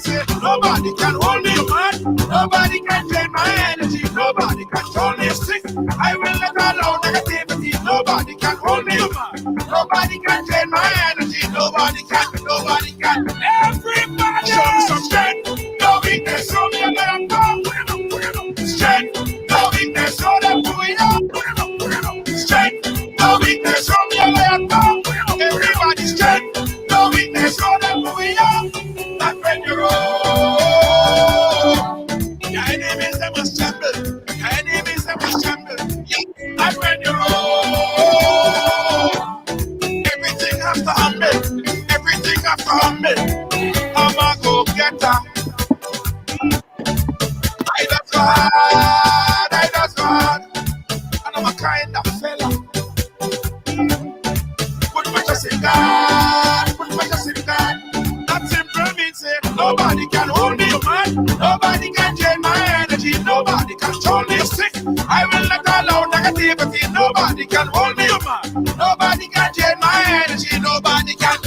say nobody can hold me, man. Nobody can drain my energy. Nobody can control me sick. I will not allow negativity. Nobody can hold me, man. Nobody can drain my energy. Nobody can. Everybody show me some strength. No weakness, show me a man. Strength. No weakness, show them who we are. Strength. No weakness, show me a man. Everybody strength. No weakness, show them who we are. That's when you roll. Your enemies, they must tremble. Your enemies, they must tremble. That's when you roll. Everything has to humble. Everything has to humble. I'm a go-getter. I just hard. And I'm a kind of fella. Put my trust in God. Put my trust in God. That simple means say nobody can hold me, man. Nobody can drain my energy. Nobody can control me sick. I will not allow negativity. Nobody can hold me, man. Nobody can drain my energy. Nobody can.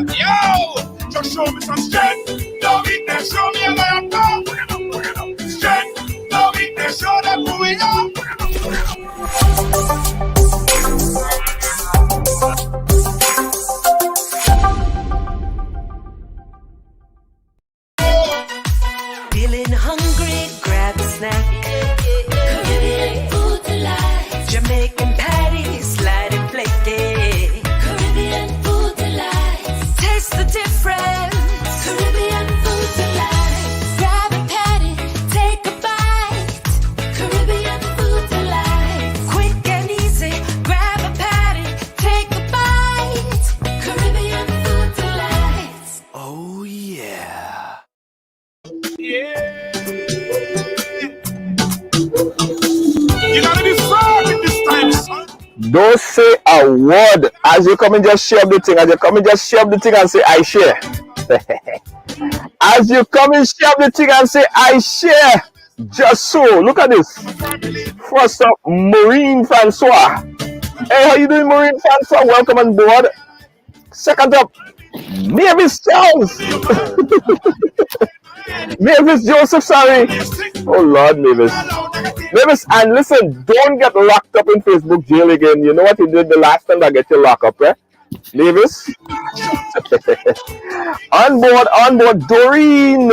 Yo, just show me some strength. No weakness, show me a man. Strength. No weakness, show them who we are. Feeling hungry, grab a snack. Caribbean food delight. Jamaican patties, light and flaky. Caribbean food delight. Taste the difference. Caribbean food delight. Grab a patty, take a bite. Caribbean food delight. Quick and easy, grab a patty, take a bite. Caribbean food delight. Oh yeah. Yeah. You gotta be firm in this time, son. Don't say a word. As you come and just share the thing. As you come and just share the thing and say, I share. As you come and share the thing and say, I share. Just so. Look at this. First up, Maureen Francois. Hey, how you doing, Maureen Francois? Welcome on board. Second up, Mavis Jones. Mavis Joseph, sorry. Oh Lord, Mavis. Mavis, and listen, don't get locked up in Facebook jail again. You know what you did the last time that get you locked up, eh? Mavis. on board, Doreen.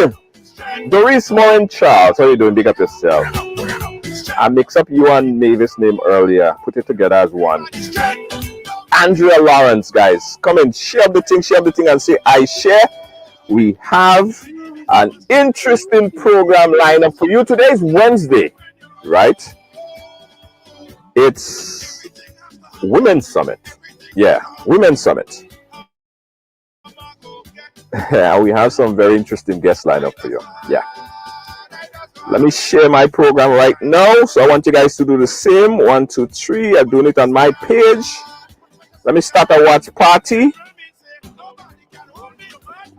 Doreen Small and Charles. How you doing? Big up yourself. I mixed up you and Mavis' name earlier. Put it together as one. Andrea Lawrence, guys. Come and share the thing and say, I share. We have an interesting program lineup for you. Today is Wednesday, right? It's Women's Summit. Yeah, Women's Summit. We have some very interesting guests lined up for you. Yeah. Let me share my program right now. So I want you guys to do the same. 1, 2, 3. I'm doing it on my page. Let me start a watch party.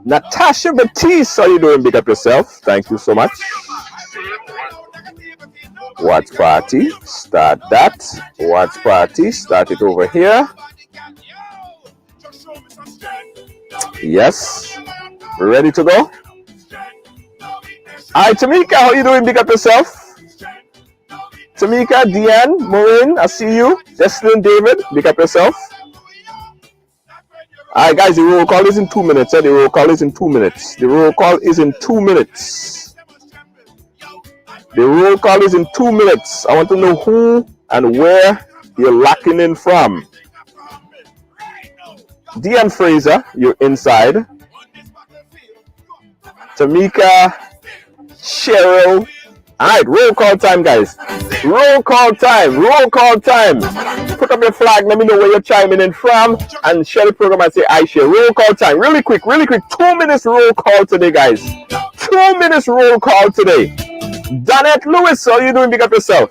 Natasha Batiste, how you doing? Big up yourself. Thank you so much. Watch party. Start that. Watch party. Start it over here. Yes. We're ready to go? Hi, Tamika. How you doing? Big up yourself. Tamika, Deanne, Maureen, I see you. Jesslyn, David, big up yourself. Alright guys, the roll call is in 2 minutes. The roll call is in 2 minutes. The roll call is in 2 minutes. The roll call is in 2 minutes. I want to know who and where you're locking in from. Deanne Fraser, you're inside. Tamika, Cheryl. Alright, roll call time, guys. Roll call time. Roll call time. Put up your flag. Let me know where you're chiming in from. And share the program and say, I share. Roll call time. Really quick. 2 minutes roll call today, guys. 2 minutes roll call today. Donette Lewis, how you doing? Big up yourself.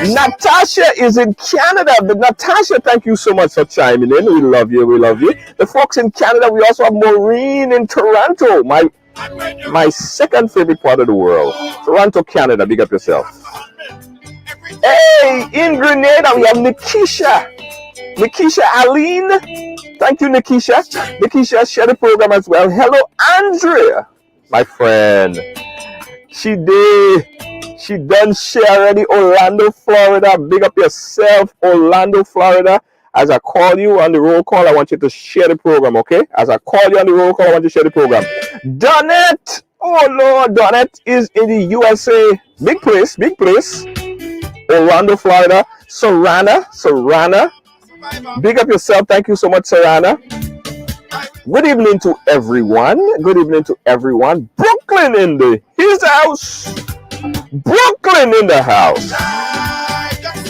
Natasha is in Canada. But Natasha, thank you so much for chiming in. We love you. We love you. The folks in Canada, we also have Maureen in Toronto. My second favorite part of the world. Toronto, Canada. Big up yourself. Hey, in Grenada, we have Nikisha Aline. Thank you, Nikisha. Nikisha, share the program as well. Hello, Andrea, my friend. She done share already. Orlando, Florida. Big up yourself, Orlando, Florida. As I call you on the roll call, I want you to share the program, okay? As I call you on the roll call, I want you to share the program. Donette! Oh Lord, Donette is in the USA. Big place, big place. Orlando, Florida. Sarana. Big up yourself. Thank you so much, Sarana. Good evening to everyone. Good evening to everyone. Brooklyn in his house. Brooklyn in the house.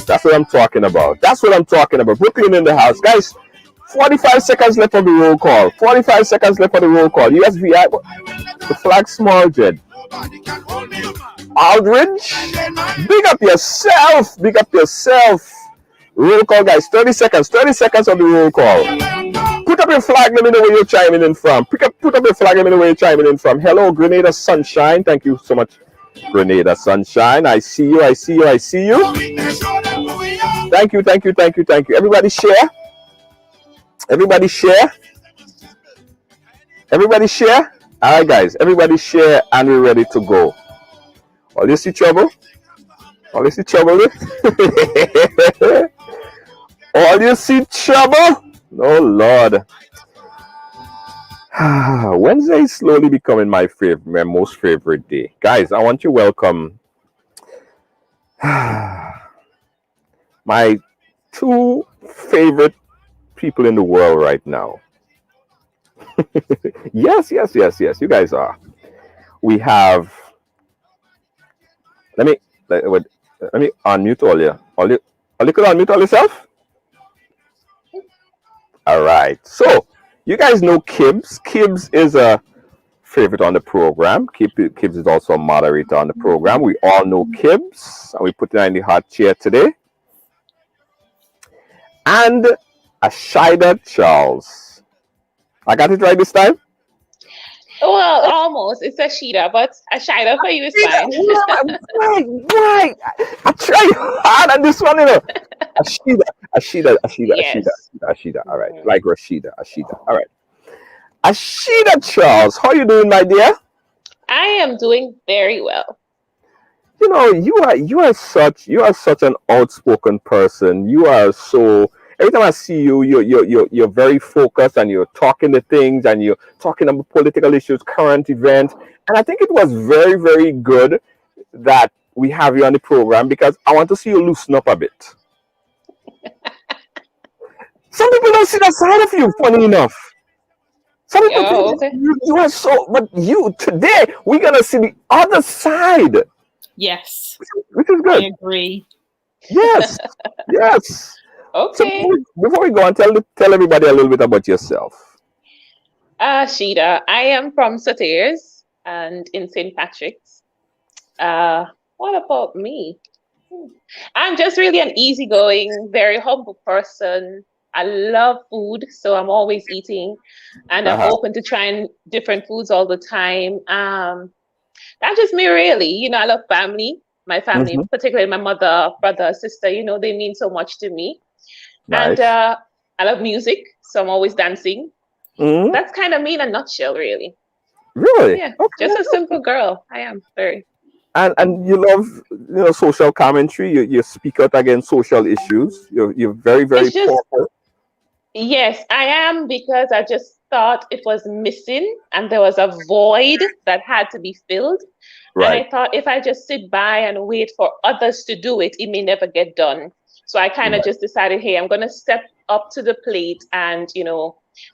That's what I'm talking about. That's what I'm talking about. Brooklyn in the house. Guys, 45 seconds left on the roll call. 45 seconds left on the roll call. USVI, the flag small, Jed. Aldridge, big up yourself. Big up yourself. Roll call, guys. 30 seconds. 30 seconds on the roll call. Put up your flag. Let me know where you're chiming in from. Put up your flag. Let me know where you're chiming in from. Hello, Grenada Sunshine. Thank you so much, Grenada Sunshine. I see you. I see you. I see you. Thank you. Thank you. Thank you. Thank you. Everybody share. Everybody share. Everybody share. All right, guys. Everybody share, and we're ready to go. All you see trouble? All you see trouble? All you see trouble? Oh Lord. Wednesday is slowly becoming my most favorite day. Guys, I want to welcome my two favorite people in the world right now. Yes. You guys are. We have. Let me unmute all you. All you could unmute all yourself. All right. So you guys know Kibbs. Kibbs is a favorite on the program. Kibbs is also a moderator on the program. We all know Kibbs, and we put her in the hot chair today. And Ashida Charles. I got it right this time? Well, almost. It's Ashida, but Ashida for you is fine. Why? I try hard on this one, you know. Ashida. All right. Like Rashida. Ashida. All right. Ashida Charles, how you doing, my dear? I am doing very well. You know, you are such an outspoken person. You are so. Every time I see you, you're very focused, and you're talking to things, and you're talking about political issues, current events. And I think it was very, very good that we have you on the program, because I want to see you loosen up a bit. Some people don't see that side of you, funny enough. Some people think you are so, but you, today, we're going to see the other side. Yes. Which is good. I agree. Yes. Yes. Okay. So before we go on, tell everybody a little bit about yourself. Ashida, I am from Soteres and in St. Patrick's. What about me? I'm just really an easygoing, very humble person. I love food, so I'm always eating, and I'm open to trying different foods all the time. That's just me, really. You know, I love family. My family, particularly my mother, brother, sister, you know, they mean so much to me. Nice. And I love music, so I'm always dancing. That's kind of me in a nutshell, really. Really? Yeah, okay. Just a simple girl. I am very. And you love, social commentary. You speak out against social issues. You're very, very powerful. Yes, I am, because I just thought it was missing and there was a void that had to be filled. Right. And I thought if I just sit by and wait for others to do it, it may never get done. So I kind of just decided, hey, I'm going to step up to the plate and,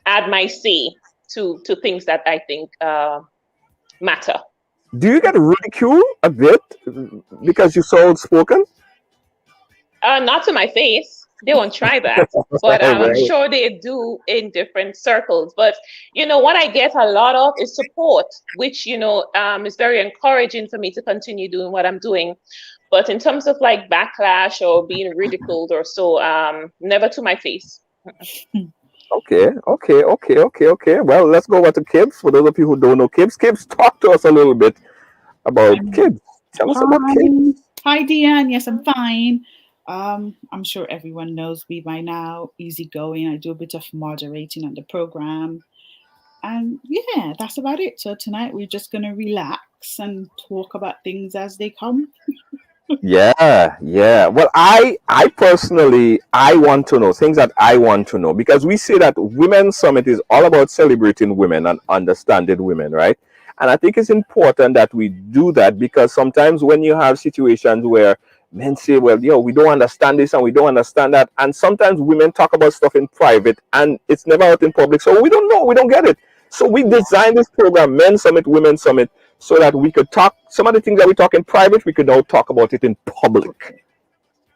add my say to things that I think matter. Do you get ridiculed a bit because you're so outspoken? Not to my face. They won't try that, but I'm sure they do in different circles. But, what I get a lot of is support, which, is very encouraging for me to continue doing what I'm doing. But in terms of like backlash or being ridiculed or so, never to my face. Okay. Well, let's go over to Kibbs. For those of you who don't know Kibbs, talk to us a little bit about Kibbs. Tell us about Kibbs. Hi, Deanne. Yes, I'm fine. I'm sure everyone knows me by now. Easygoing. I do a bit of moderating on the program. And yeah, that's about it. So tonight we're just gonna relax and talk about things as they come. Yeah, yeah. Well, I personally, I want to know things that I want to know because we say that Women's Summit is all about celebrating women and understanding women, right? And I think it's important that we do that because sometimes when you have situations where men say, well, we don't understand this and we don't understand that, and sometimes women talk about stuff in private and it's never out in public, so we don't know, we don't get it. So we designed this program, Men Summit, Women Summit, so that we could talk some of the things that we talk in private, we could now talk about it in public,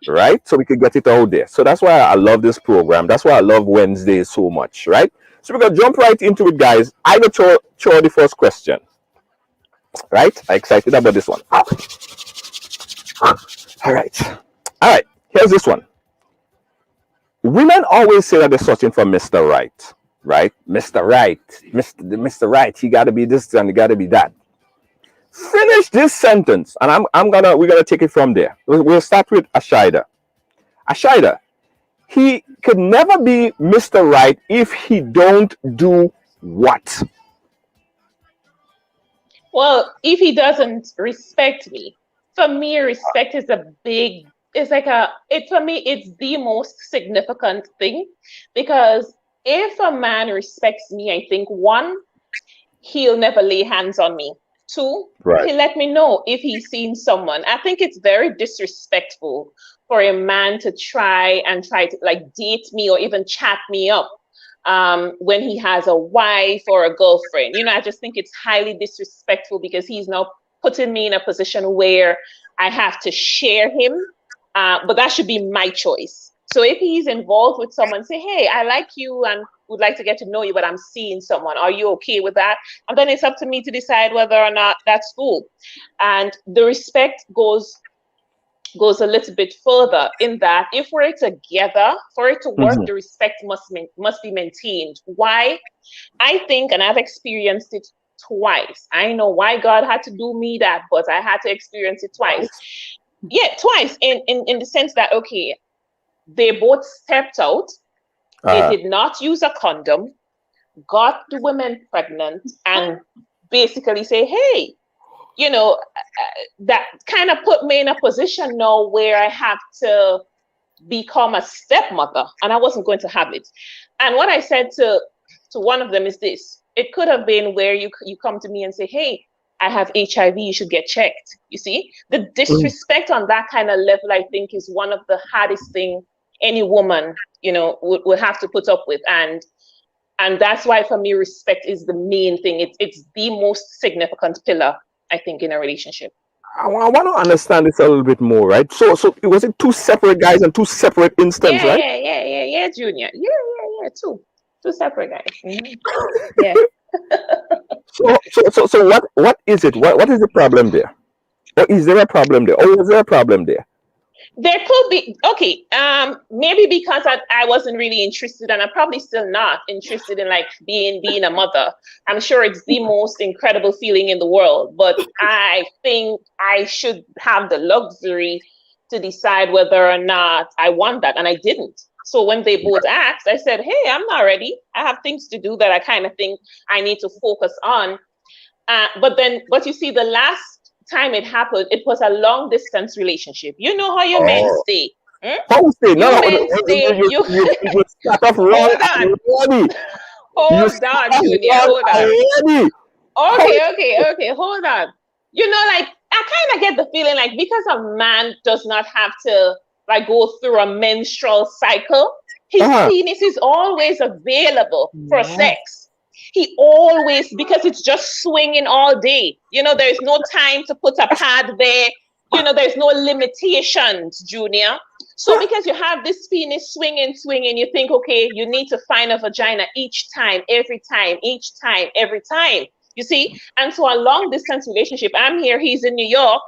right? So we could get it out there. So that's why I love this program. That's why I love Wednesdays so much, right? So we're gonna jump right into it, guys. I will throw the first question, right? I'm excited about this one. All right, all right. Here's this one. Women always say that they're searching for Mr. Right, right? Mr. Right, Mr. Right. He got to be this and he got to be that. Finish this sentence, and we're gonna take it from there. We'll start with Ashida. Ashida, he could never be Mr. Right if he don't do what? Well, if he doesn't respect me, for me, respect is a big, it's like for me, it's the most significant thing because if a man respects me, I think one, he'll never lay hands on me. Two, Right. he'll let me know if he's seen someone. I think it's very disrespectful for a man to try to like date me or even chat me up when he has a wife or a girlfriend. I just think it's highly disrespectful because he's now putting me in a position where I have to share him. But that should be my choice. So if he's involved with someone, say, hey, I like you and would like to get to know you, but I'm seeing someone. Are you okay with that? And then it's up to me to decide whether or not that's cool. And the respect goes a little bit further in that if we're together, for it to work, the respect must be maintained. Why? I think, and I've experienced it twice. I know why God had to do me that, but I had to experience it twice. Yeah, twice in the sense that, okay, they both stepped out. They did not use a condom, got the women pregnant, and basically say, hey, that kind of put me in a position now where I have to become a stepmother, and I wasn't going to have it. And what I said to one of them is this: it could have been where you come to me and say, hey, I have HIV, you should get checked. You see, the disrespect on that kind of level, I think, is one of the hardest thing any woman, would have to put up with. And that's why, for me, respect is the main thing. It's the most significant pillar, I think, in a relationship. I want to understand this a little bit more, right? So it was it two separate guys and two separate instances, right? Yeah, Junior. Yeah, two separate guys. Mm-hmm. Yeah. So what is it? What is the problem there? Or is there a problem there? Or is there a problem there? There could be, okay, maybe because I wasn't really interested, and I'm probably still not interested in like being a mother. I'm sure it's the most incredible feeling in the world, but I think I should have the luxury to decide whether or not I want that, and I didn't. So when they both asked, I said, hey, I'm not ready. I have things to do that I kind of think I need to focus on. But you see, the last time it happened, it was a long distance relationship. You know how your men stay. How stay? No, men stay. You start off wrong already. Hold on, Junior. Hold on. Okay. Hold on. Like I kind of get the feeling like because a man does not have to like go through a menstrual cycle, his penis is always available for sex. He always, because it's just swinging all day. There's no time to put a pad there. There's no limitations, Junior. So because you have this penis swinging, you think, okay, you need to find a vagina each time, every time, every time. You see? And so a long distance relationship, I'm here, he's in New York.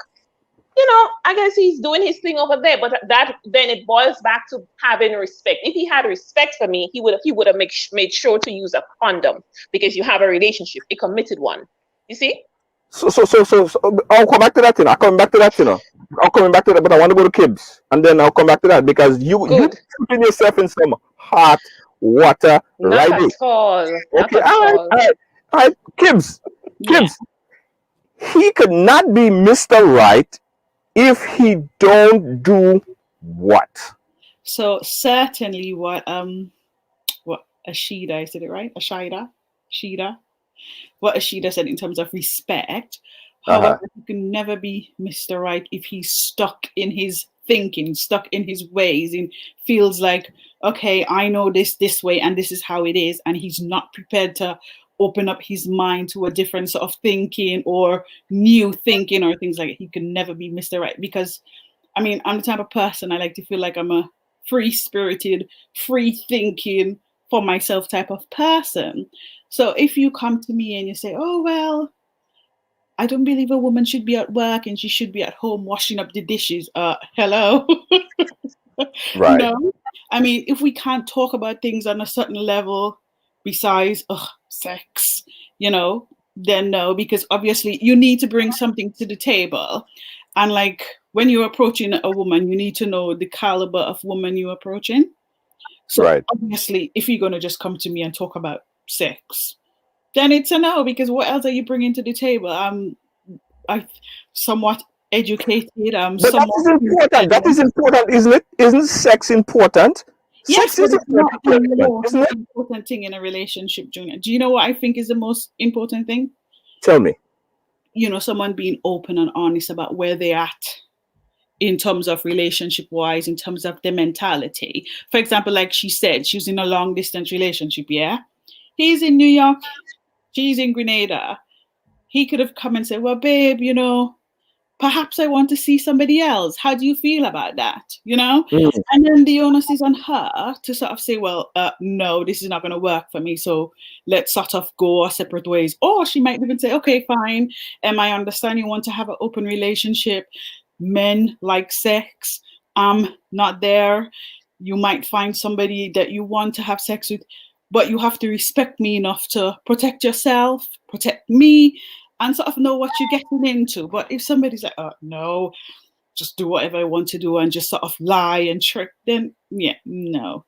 I guess he's doing his thing over there, but then it boils back to having respect. If he had respect for me, he would have made sure to use a condom because you have a relationship, a committed one. You see? So I'll come back to that, I'll come back to that, I'll come back to that, but I want to go to Kibs, and then I'll come back to that because you Good. putting yourself in some hot water Not right at now. all. Not Okay, at all. all right, Kibs, Yeah. Kibs, he could not be Mr. Right if he don't do what? So certainly what Ashida, I said it right? Ashida. What Ashida said in terms of respect. However, Uh-huh. he can never be Mr. Right if he's stuck in his thinking, stuck in his ways, and feels like, okay, I know this way and this is how it is, and he's not prepared to open up his mind to a different sort of thinking or new thinking or things like that. He can never be Mr. Right because I mean, I'm the type of person I like to feel like I'm a free spirited, free thinking for myself type of person. So if you come to me and you say, oh, well, I don't believe a woman should be at work and she should be at home washing up the dishes. Hello. Right. No. I mean, if we can't talk about things on a certain level besides sex, then no, because obviously you need to bring something to the table. And like when you're approaching a woman, you need to know the caliber of woman you're approaching. So Right. obviously, if you're going to just come to me and talk about sex, then it's a no, because what else are you bringing to the table? I somewhat educated. I'm But that somewhat is important. That is important, isn't it? Isn't sex important? yes, Sex but is it's not important, the element, most isn't it? important thing in a relationship, Junior. Do you know what I think is the most important thing? Tell me. Someone being open and honest about where they're at in terms of relationship wise, in terms of their mentality. For example, like she said, she was in a long distance relationship, yeah? He's in New York, she's in Grenada. He could have come and said, well, babe, perhaps I want to see somebody else. How do you feel about that? Mm. And then the onus is on her to sort of say, well, no, this is not going to work for me. So let's sort of go our separate ways. Or she might even say, okay, fine. I understand you want to have an open relationship. Men like sex. I'm not there. You might find somebody that you want to have sex with, but you have to respect me enough to protect yourself, protect me, and sort of know what you're getting into. But if somebody's like, oh, no, just do whatever I want to do and just sort of lie and trick, then yeah, no.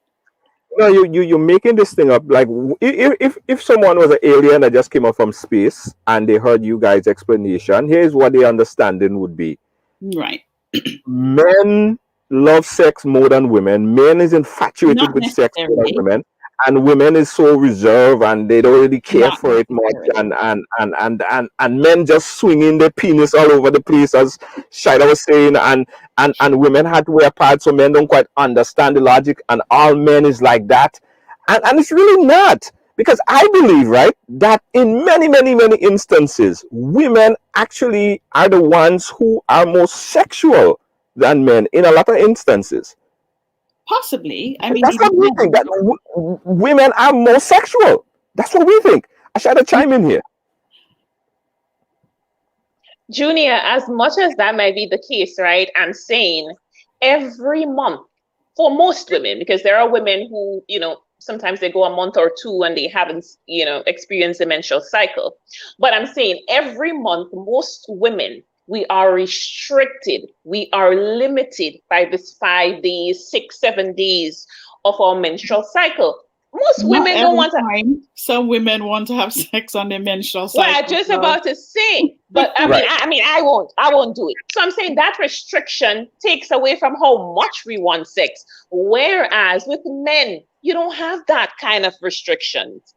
No, you're making this thing up. Like if someone was an alien that just came up from space and they heard you guys' explanation, here's what their understanding would be: Right. men love sex more than women. Men is infatuated Not with sex more than necessarily. women, and women is so reserved and they don't really care Not for it much. necessarily. And men just swinging their penis all over the place, as Shida was saying, and women had to wear pads, so men don't quite understand the logic. And all men is like that, and it's really not. Because I believe, right, that in many, many, many instances, women actually are the ones who are more sexual than men in a lot of instances. Possibly. I mean, That's it what we think, that depends. women are more sexual. That's what we think. I should have chime in here. Junior, as much as that might be the case, right? I'm saying every month for most women, because there are women who, sometimes they go a month or two and they haven't, experienced the menstrual cycle. But I'm saying every month, most women, we are restricted, we are limited by this 5 days, 6, 7 days of our menstrual cycle. Most Not women don't every want to. time. Some women want to have sex on their menstrual Well, I cycle. just So about to say, but I mean, Right. I won't do it. So I'm saying that restriction takes away from how much we want sex. Whereas with men, you don't have that kind of restrictions.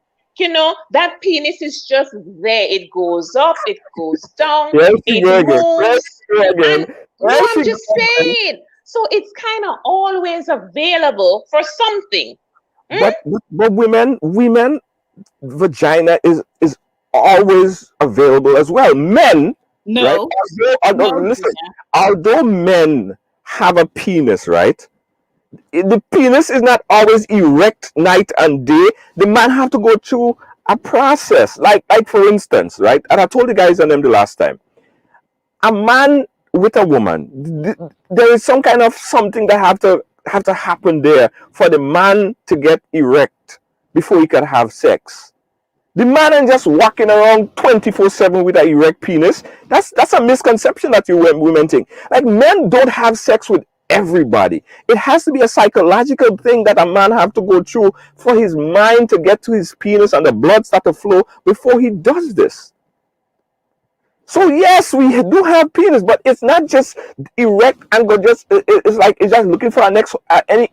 That penis is just there. It goes up, it goes down, There she it go again. There moves, she go again. and no, There I'm she go just again. saying. So it's kind of always available for something. Hmm? But women vagina is always available as well. Men, right? no, Although, no, listen, Junior. although men have a penis, right? The penis is not always erect night and day. The man have to go through a process. Like for instance, right? And I told you guys on them the last time. A man with a woman, there is some kind of something that have to happen there for the man to get erect before he can have sex. The man ain't just walking around 24/7 with an erect penis. That's a misconception that you women think. Like, men don't have sex with everybody. It has to be a psychological thing that a man have to go through for his mind to get to his penis and the blood start to flow before he does this. So yes, we do have penis, but it's not just erect and go just. It's like it's just looking for a next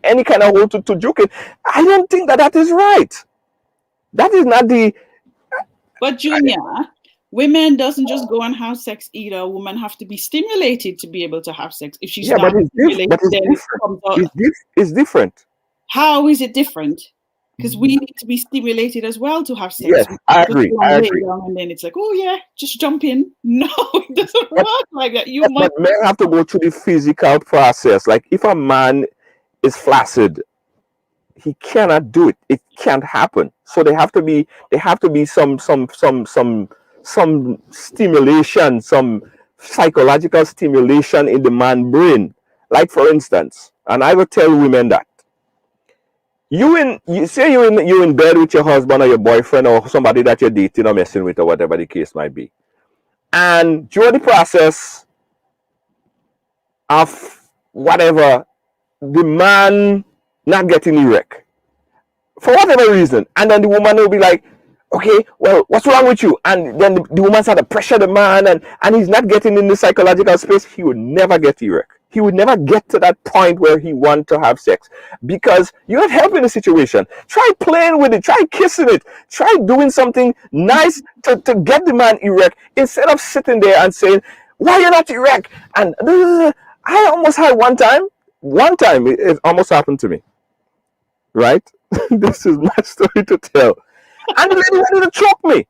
any kind of hole to juke it. I don't think that is right. That is not the. But Junior, women doesn't just go and have sex either. Women have to be stimulated to be able to have sex. If she's not stimulated, then it comes out. It's different. How is it different? Because we need to be stimulated as well to have sex. Yes, I agree. And then it's like, oh yeah, just jump in. No, it doesn't work like that. But men have to go through the physical process. Like, if a man is flaccid, he cannot do it. It can't happen. So there have to be some stimulation, some psychological stimulation in the man brain. Like, for instance, and I will tell women that you're in bed with your husband or your boyfriend or somebody that you're dating or messing with or whatever the case might be, and during the process of whatever, the man not getting erect for whatever reason, and then the woman will be like, okay, well, what's wrong with you? And then the woman start to pressure the man, and he's not getting in the psychological space. He would never get erect. He would never get to that point where he wants to have sex, because you're not helping the situation. Try playing with it. Try kissing it. Try doing something nice to get the man erect, instead of sitting there and saying, why you're not erect? And I almost had one time it almost happened to me. Right? This is my story to tell. And the lady wanted to choke me.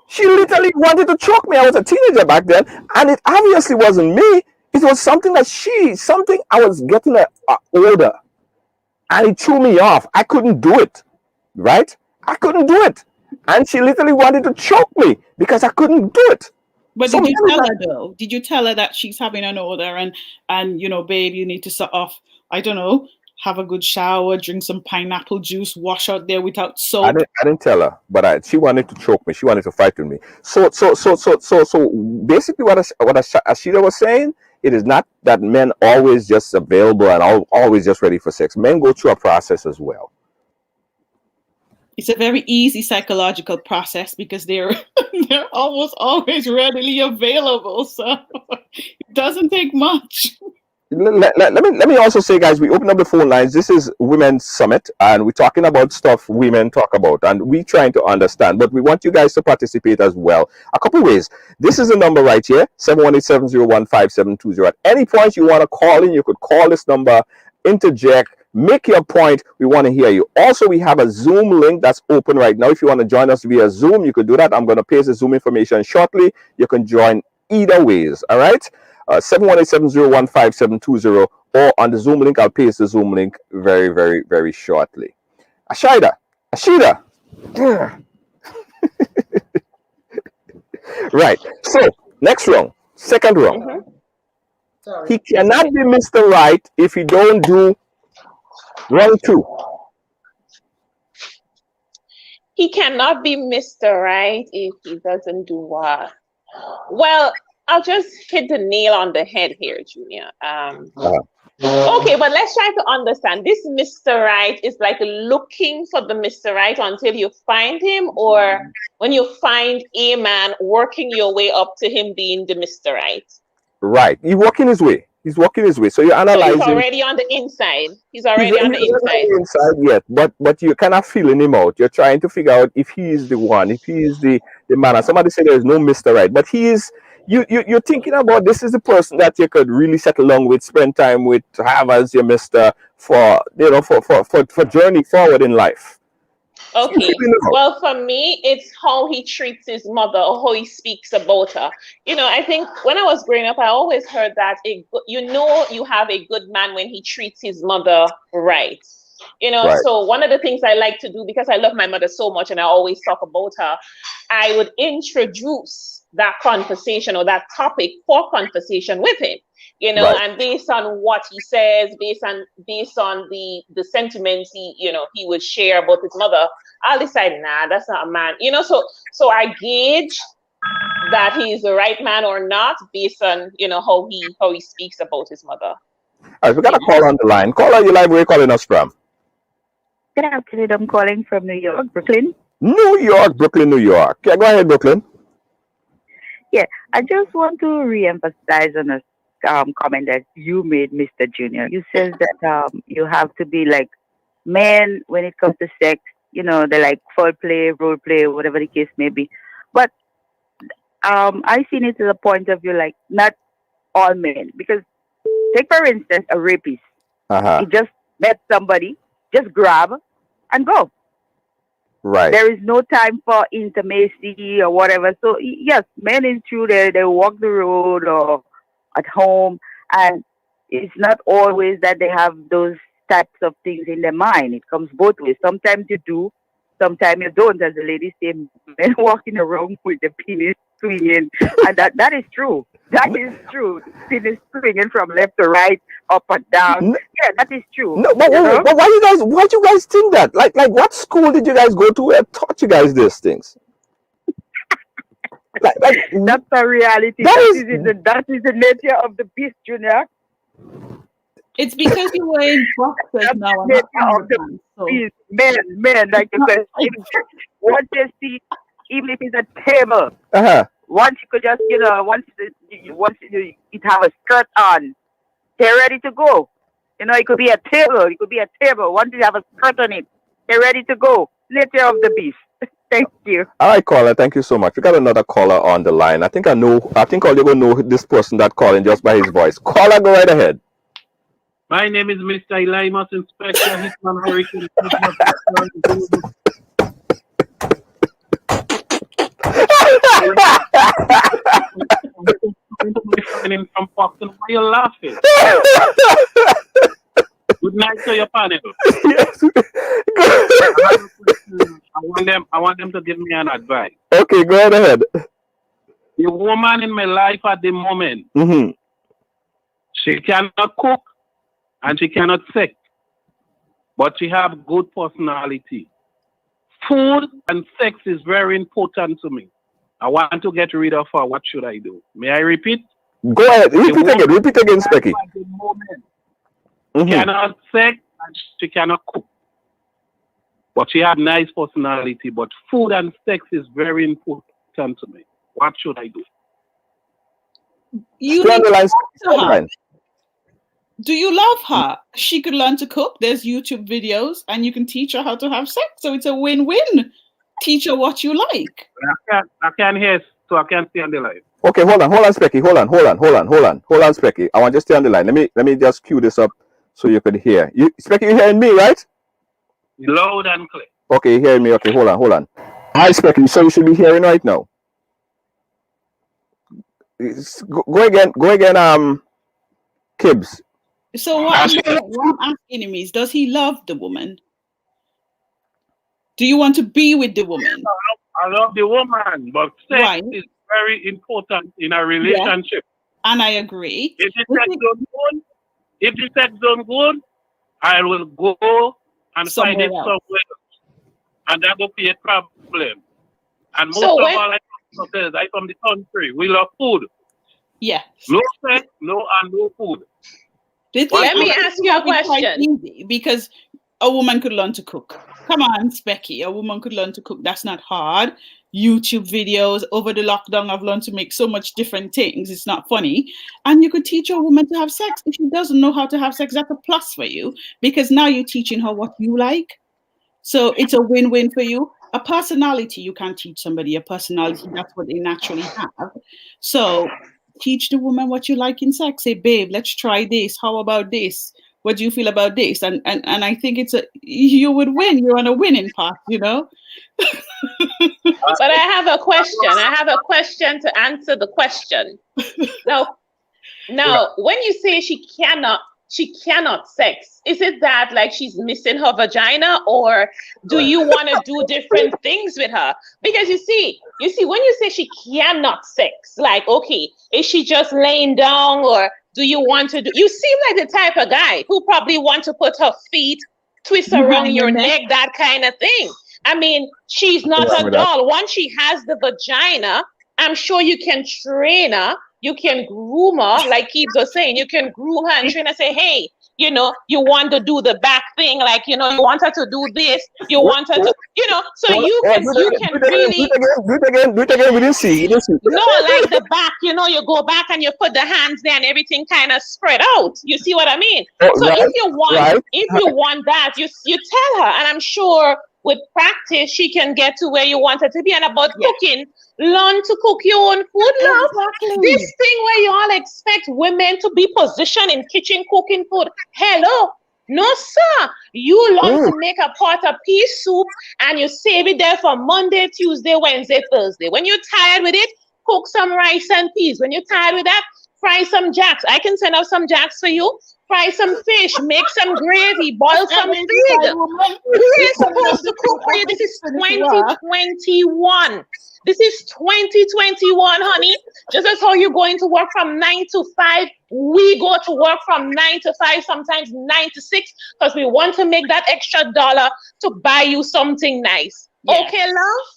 She literally wanted to choke me. I was a teenager back then, and it obviously wasn't me. It was something I was getting older, and it threw me off. I couldn't do it, right? I couldn't do it. And she literally wanted to choke me because I couldn't do it. But did you tell her though? Did you tell her that she's having an odor and babe, you need to set off, I don't know, have a good shower, drink some pineapple juice, wash out there without soap? I didn't tell her, but she wanted to choke me. She wanted to fight with me. So basically what Ashida was saying, it is not that men always just available and always just ready for sex. Men go through a process as well. It's a very easy psychological process because they're almost always readily available. So it doesn't take much. Let me also say, guys, we open up the phone lines. This is Women's Summit, and we're talking about stuff women talk about, and we're trying to understand, but we want you guys to participate as well. A couple ways. This is the number right here, 718-701-5720. At any point you want to call in, you could call this number, interject, make your point. We want to hear you. Also, we have a Zoom link that's open right now. If you want to join us via Zoom, you could do that. I'm going to paste the Zoom information shortly. You can join either ways, all right? 718-701-5720, or on the Zoom link. I'll paste the Zoom link very, very, very shortly. Ashida. Right. So, next round. Second round. Mm-hmm. He cannot be Mr. Right if he don't do round 2. He cannot be Mr. Right if he doesn't do what? Well, I'll just hit the nail on the head here, Junior. Okay, but let's try to understand. This Mr. Right is like looking for the Mr. Right until you find him, or when you find a man, working your way up to him being the Mr. Right. Right. He's walking his way. So you're analyzing. So he's already on the inside. He's already on the inside yet, but you're kind of feeling him out. You're trying to figure out if he is the one, if he is the man. And somebody said there's no Mr. Right, but he is. You're thinking about this is the person that you could really settle along with, spend time with, have as your Mr. for journey forward in life. Okay. Well, for me, it's how he treats his mother or how he speaks about her. I think when I was growing up, I always heard that you have a good man when he treats his mother right. Right. So one of the things I like to do, because I love my mother so much and I always talk about her, I would introduce that conversation or that topic for conversation with him, right. And based on what he says, based on the sentiments he would share about his mother, I'll decide, nah, that's not a man. So I gauge that he's the right man or not based on, how he speaks about his mother. All right, we got a call on the line. Caller, you live, where you calling us from? Good afternoon. I'm calling from New York, Brooklyn. New York, Brooklyn, New York. Yeah, go ahead, Brooklyn. Yeah, I just want to re-emphasize on a comment that you made, Mr. Junior. You said that you have to be like men when it comes to sex. They like foreplay, role play, whatever the case may be. But I seen it to the point of view like not all men, because take for instance a rapist. Uh-huh. He just met somebody, just grab and go. Right. There is no time for intimacy or whatever. So yes, men is true. They walk the road or at home, and it's not always that they have those types of things in their mind. It comes both ways. Sometimes you do, sometimes you don't. As the lady said, men walking around with the penis swinging, and that is true. That is true. Penis swinging from left to right, up and down. Yeah, that is true. No, but why you guys think that? Like what school did you guys go to where taught you guys these things? like That's the reality. That is the nature of the beast, Junior. It's because you were in boxers now. The nature of the beast. Men, like you said, once they see, even if it's a table, once you could just, once it have a skirt on, they're ready to go. It could be a table. Once you have a skirt on it, they're ready to go. Nature of the beast. Thank you. All right, caller. Thank you so much. We got another caller on the line. I think all you're gonna know this person that calling just by his voice. Caller, go right ahead. My name is Mr. Elimas, Inspector Hitman Hurricane. From Boston. Why are you laughing? Good night to your panel. Yes. I want them to give me an advice. Okay, go right ahead. The woman in my life at the moment, she cannot cook and she cannot sex, but she have good personality. Food and sex is very important to me. I want to get rid of her. What should I do? May I repeat? Go ahead. Repeat again, Specky. She cannot sex and she cannot cook, but she have nice personality. But food and sex is very important to me. What should I do? You need to talk to her. Do you love her? She could learn to cook. There's YouTube videos, and you can teach her how to have sex. So it's a win-win. Teach her what you like. I can't hear, so I can't stay on the line. Okay, hold on, Specky. Hold on, Specky. I want you to stay on the line. Let me just cue this up so you could hear. Specky, you hearing me, right? Loud and clear. Okay, you hearing me? Okay, hold on. Hi, Specky. So you should be hearing right now. Go again, Kibbs. So what I'm asking him is, does he love the woman? Do you want to be with the woman? I love the woman, but sex is very important in a relationship. Yeah. And I agree. If the sex don't good, I will go and find it somewhere else. And that will be a problem. And most of all, I'm from the country. We love food. Yeah. No sex, no food. Let me ask you a question. Easy because a woman could learn to cook. Come on, Specky. A woman could learn to cook. That's not hard. YouTube videos over the lockdown, I've learned to make so much different things. It's not funny. And you could teach a woman to have sex. If she doesn't know how to have sex, that's a plus for you because now you're teaching her what you like. So it's a win-win for you. A personality, you can't teach somebody a personality. That's what they naturally have. So teach the woman what you like in sex. Say, babe, let's try this. How about this? What do you feel about this? And I think you would win. You're on a winning path, But I have a question. I have a question to answer the question. Now, when you say she cannot sex, is it that like she's missing her vagina, or do you want to do different things with her? Because you see, when you say she cannot sex, like, okay, is she just laying down, or do you want to do? You seem like the type of guy who probably want to put her feet, twist around your neck, that kind of thing. I mean, she's not a doll. Once she has the vagina, I'm sure you can train her. You can groom her, like Keith was saying. You can groom her and train her. Say, hey, you want to do the back thing, like you want her to do this. You want her to, so you can really do it again. We didn't see. No, like the back. You go back and you put the hands there, and everything kind of spread out. You see what I mean? So Right, if you want that, you tell her, and I'm sure with practice she can get to where you want her to be. And about cooking, learn to cook your own food, love. Exactly. This thing where you all expect women to be positioned in kitchen cooking food. Hello. No, sir. You learn to make a pot of pea soup and you save it there for Monday, Tuesday, Wednesday, Thursday. When you're tired with it, cook some rice and peas. When you're tired with that, fry some jacks. I can send out some jacks for you. Fry some fish, make some gravy, boil some feed. Who is supposed to cook for you? This is 2021. This is 2021, honey. Just as how you're going to work from 9 to 5, we go to work from 9 to 5, sometimes 9 to 6, because we want to make that extra dollar to buy you something nice. Yeah. Okay, love?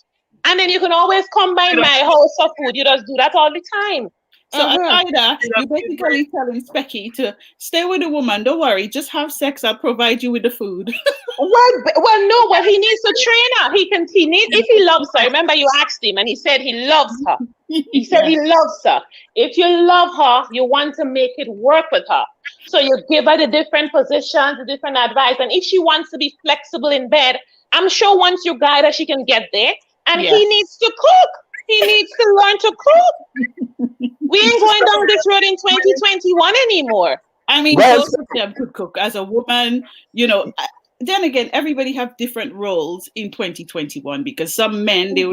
And then you can always come by my house for food. You just do that all the time. So Ida, you're basically telling Specky to stay with the woman. Don't worry, just have sex. I'll provide you with the food. Well, he needs to train her. If he loves her. Remember, you asked him, and he said he loves her. He said he loves her. If you love her, you want to make it work with her. So you give her the different positions, the different advice, and if she wants to be flexible in bed, I'm sure once you guide her, she can get there. And he needs to cook. He needs to learn to cook. We ain't going down this road in 2021 anymore. I mean, both of them could cook. As a woman, then again, everybody have different roles in 2021 because some men, they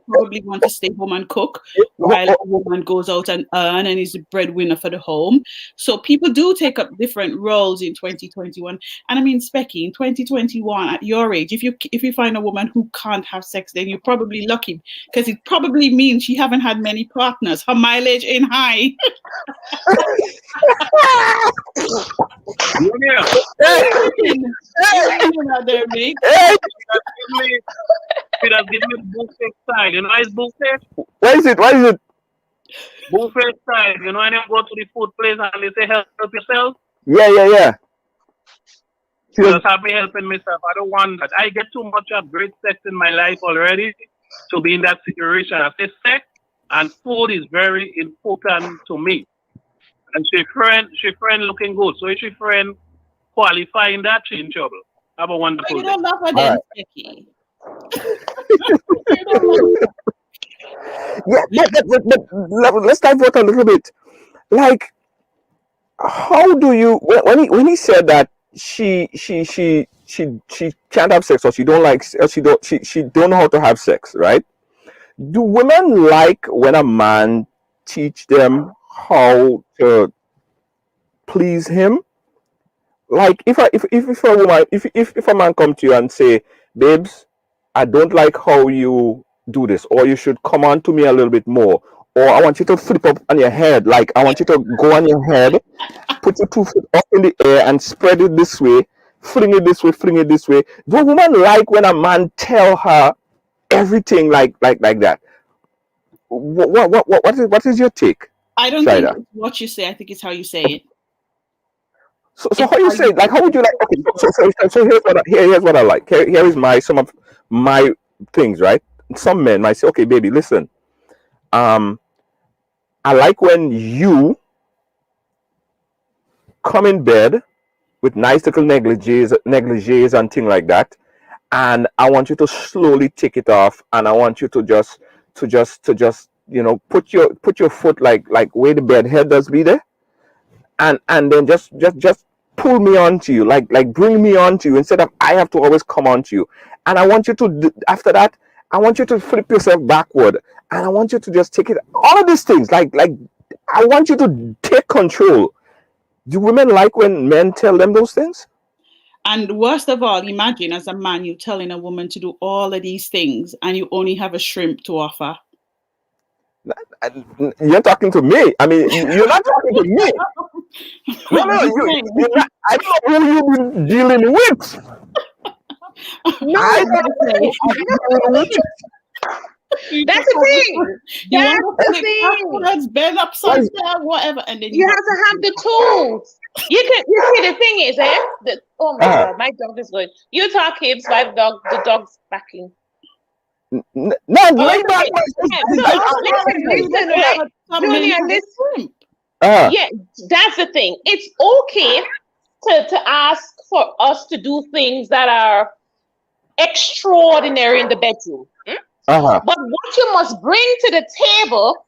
probably want to stay home and cook while a woman goes out and earn and is the breadwinner for the home. So people do take up different roles in 2021. And I mean, Specky, in 2021, at your age, if you find a woman who can't have sex, then you're probably lucky because it probably means she haven't had many partners. Her mileage ain't high. There, mate. It has given me buffet style. You know it's buffet? What is it? Buffet style. You know when you go to the food place and they say help yourself? Yeah. You just have me helping myself. I don't want that. I get too much of great sex in my life already to be in that situation. I say sex and food is very important to me. And she friend looking good. So if she friend qualifying that, she in trouble. Have a wonderful day. You don't love her then, Specky. But let's dive out a little bit. Like, how do you when he said that she can't have sex or she don't know how to have sex, right? Do women like when a man teach them how to please him? Like if a man come to you and say, babes, I don't like how you do this, or you should come on to me a little bit more, or I want you to flip up on your head, like I want you to go on your head, put your 2 feet up in the air and spread it this way, fling it this way. Do a woman like when a man tell her everything like that? What is your take? I don't think it's what you say. I think it's how you say it. So how you say, like, how would you like? Okay, so here's what I like. Here is some of my things, right? Some men might say, okay, baby, listen. I like when you come in bed with nice little negligees and things like that, and I want you to slowly take it off, and I want you to just put your foot like where the bed head does be there. And then just pull me onto you, like bring me onto you instead of I have to always come onto you. And I want you to after that, I want you to flip yourself backward, and I want you to just take it. All of these things, like I want you to take control. Do women like when men tell them those things? And worst of all, imagine as a man you telling a woman to do all of these things, and you only have a shrimp to offer. You're talking to me. I mean, you're not talking to me. No, you're not, I don't know who you've been dealing with. No, I don't know. that's the thing. You That's want to the put it thing. backwards, bend upside down, whatever, and then You have to have the tools. You see, the thing is, oh my God, my dog is going. You talk, Hibbs, my dog, the dog's backing. No, lay back. Listen, right? Junior, listen. Uh-huh. Yeah, that's the thing. It's okay to ask for us to do things that are extraordinary in the bedroom. Uh-huh. But what you must bring to the table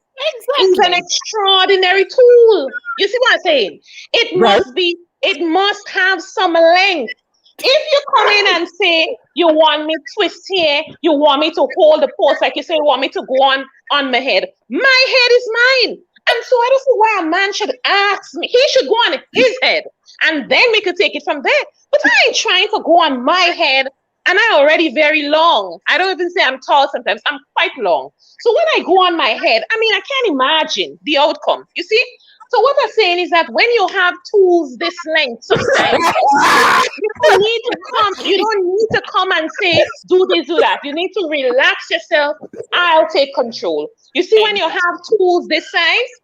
is an extraordinary tool. You see what I'm saying? It must have some length. If you come in and say you want me to twist here, you want me to hold the post, like you say, you want me to go on my head is mine. And so I don't see why a man should ask me. He should go on his head, and then we could take it from there. But I ain't trying to go on my head, and I'm already very long. I don't even say I'm tall sometimes. I'm quite long. So when I go on my head, I mean, I can't imagine the outcome. You see? So what I'm saying is that when you have tools this length, sometimes you don't need to come. You don't need to come and say, do this, do that. You need to relax yourself. I'll take control. You see, when you have tools this size,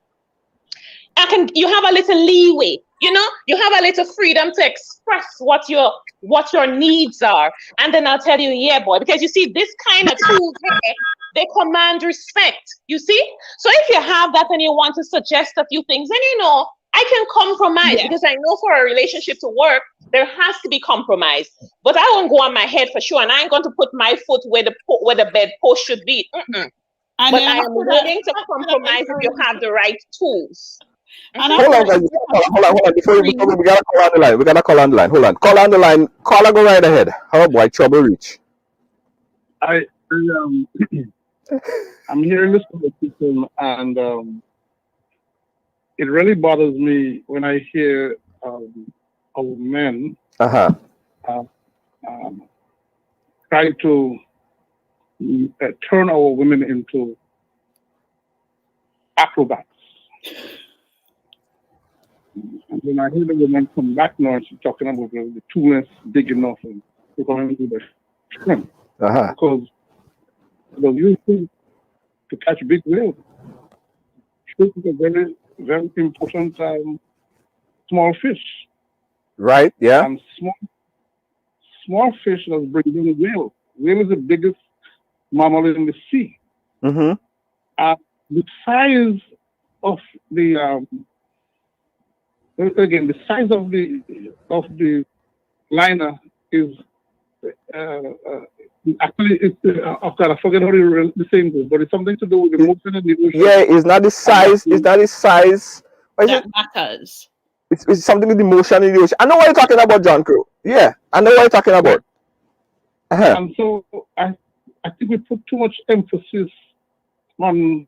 you have a little leeway. You have a little freedom to express what your needs are. And then I'll tell you, yeah, boy, because you see, this kind of tools here, they command respect. You see? So if you have that and you want to suggest a few things, then I can compromise, because I know for a relationship to work, there has to be compromise. But I won't go on my head for sure, and I ain't going to put my foot where the bed post should be. But I am willing to compromise if you have the right tools. Hold on, guys. Hold on. Before we gotta call on the line. We gotta call on the line. Hold on. Call on the line. Caller, go right ahead. Oh boy, trouble reach. I'm hearing this conversation, and it really bothers me when I hear our men try to turn our women into acrobats. And when I hear the woman come back now, and she's talking about the tool is big enough and we're going to do the shrimp. Because usually to catch big whales, shrimp is a very, very important small fish. Right, yeah. And small fish that bring in whale. Whale is the biggest mammal in the sea. Mm-hmm. The size of the the size of the liner is actually it's I forget how the same thing, but it's something to do with the motion in the ocean. Yeah, it's not the size. It's not the size. What is that it? matters. It's something with the motion in the ocean. I know what you're talking about, John Crow. Yeah, I know what you're talking about. And so I think we put too much emphasis on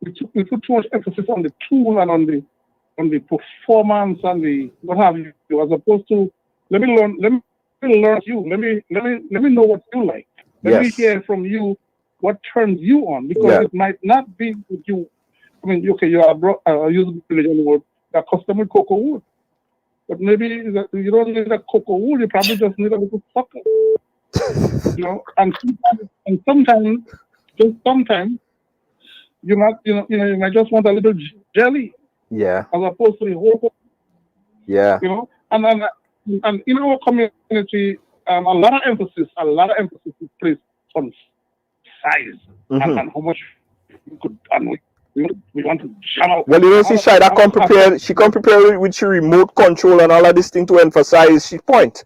we put too much emphasis on the tool and on the performance and the what have you, as opposed to let me learn you. Let me know what you like. Let me hear from you what turns you on, because it might not be with you. I mean, okay, you are using the word that custom with cocoa wood, but maybe you don't need that cocoa wood. You probably just need a little sucker. And sometimes you might just want a little jelly. Yeah. As opposed to the whole. Yeah. And in our community, a lot of emphasis is placed on size and how much you could. And we want to jam out. Well, see, Shida come prepared. She come prepared with your remote control and all of this thing to emphasize she point.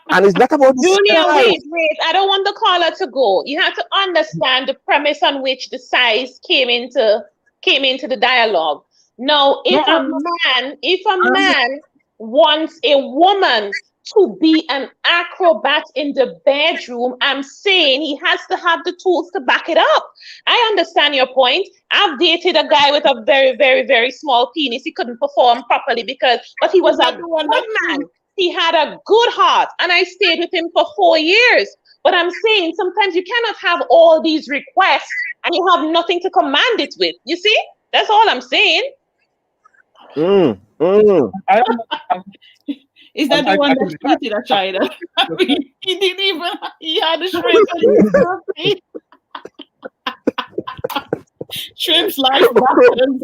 And it's not about Junior, wait. I don't want the caller to go. You have to understand the premise on which the size came into the dialogue. Now, if a man wants a woman to be an acrobat in the bedroom, I'm saying he has to have the tools to back it up. I understand your point. I've dated a guy with a very, very, very small penis. He couldn't perform properly but he was a good man. He had a good heart, and I stayed with him for 4 years. But I'm saying sometimes you cannot have all these requests and you have nothing to command it with. You see? That's all I'm saying. It's Is that the one that cheated at China? I mean, he didn't even, he had a shrimp and he shrimp's life balance.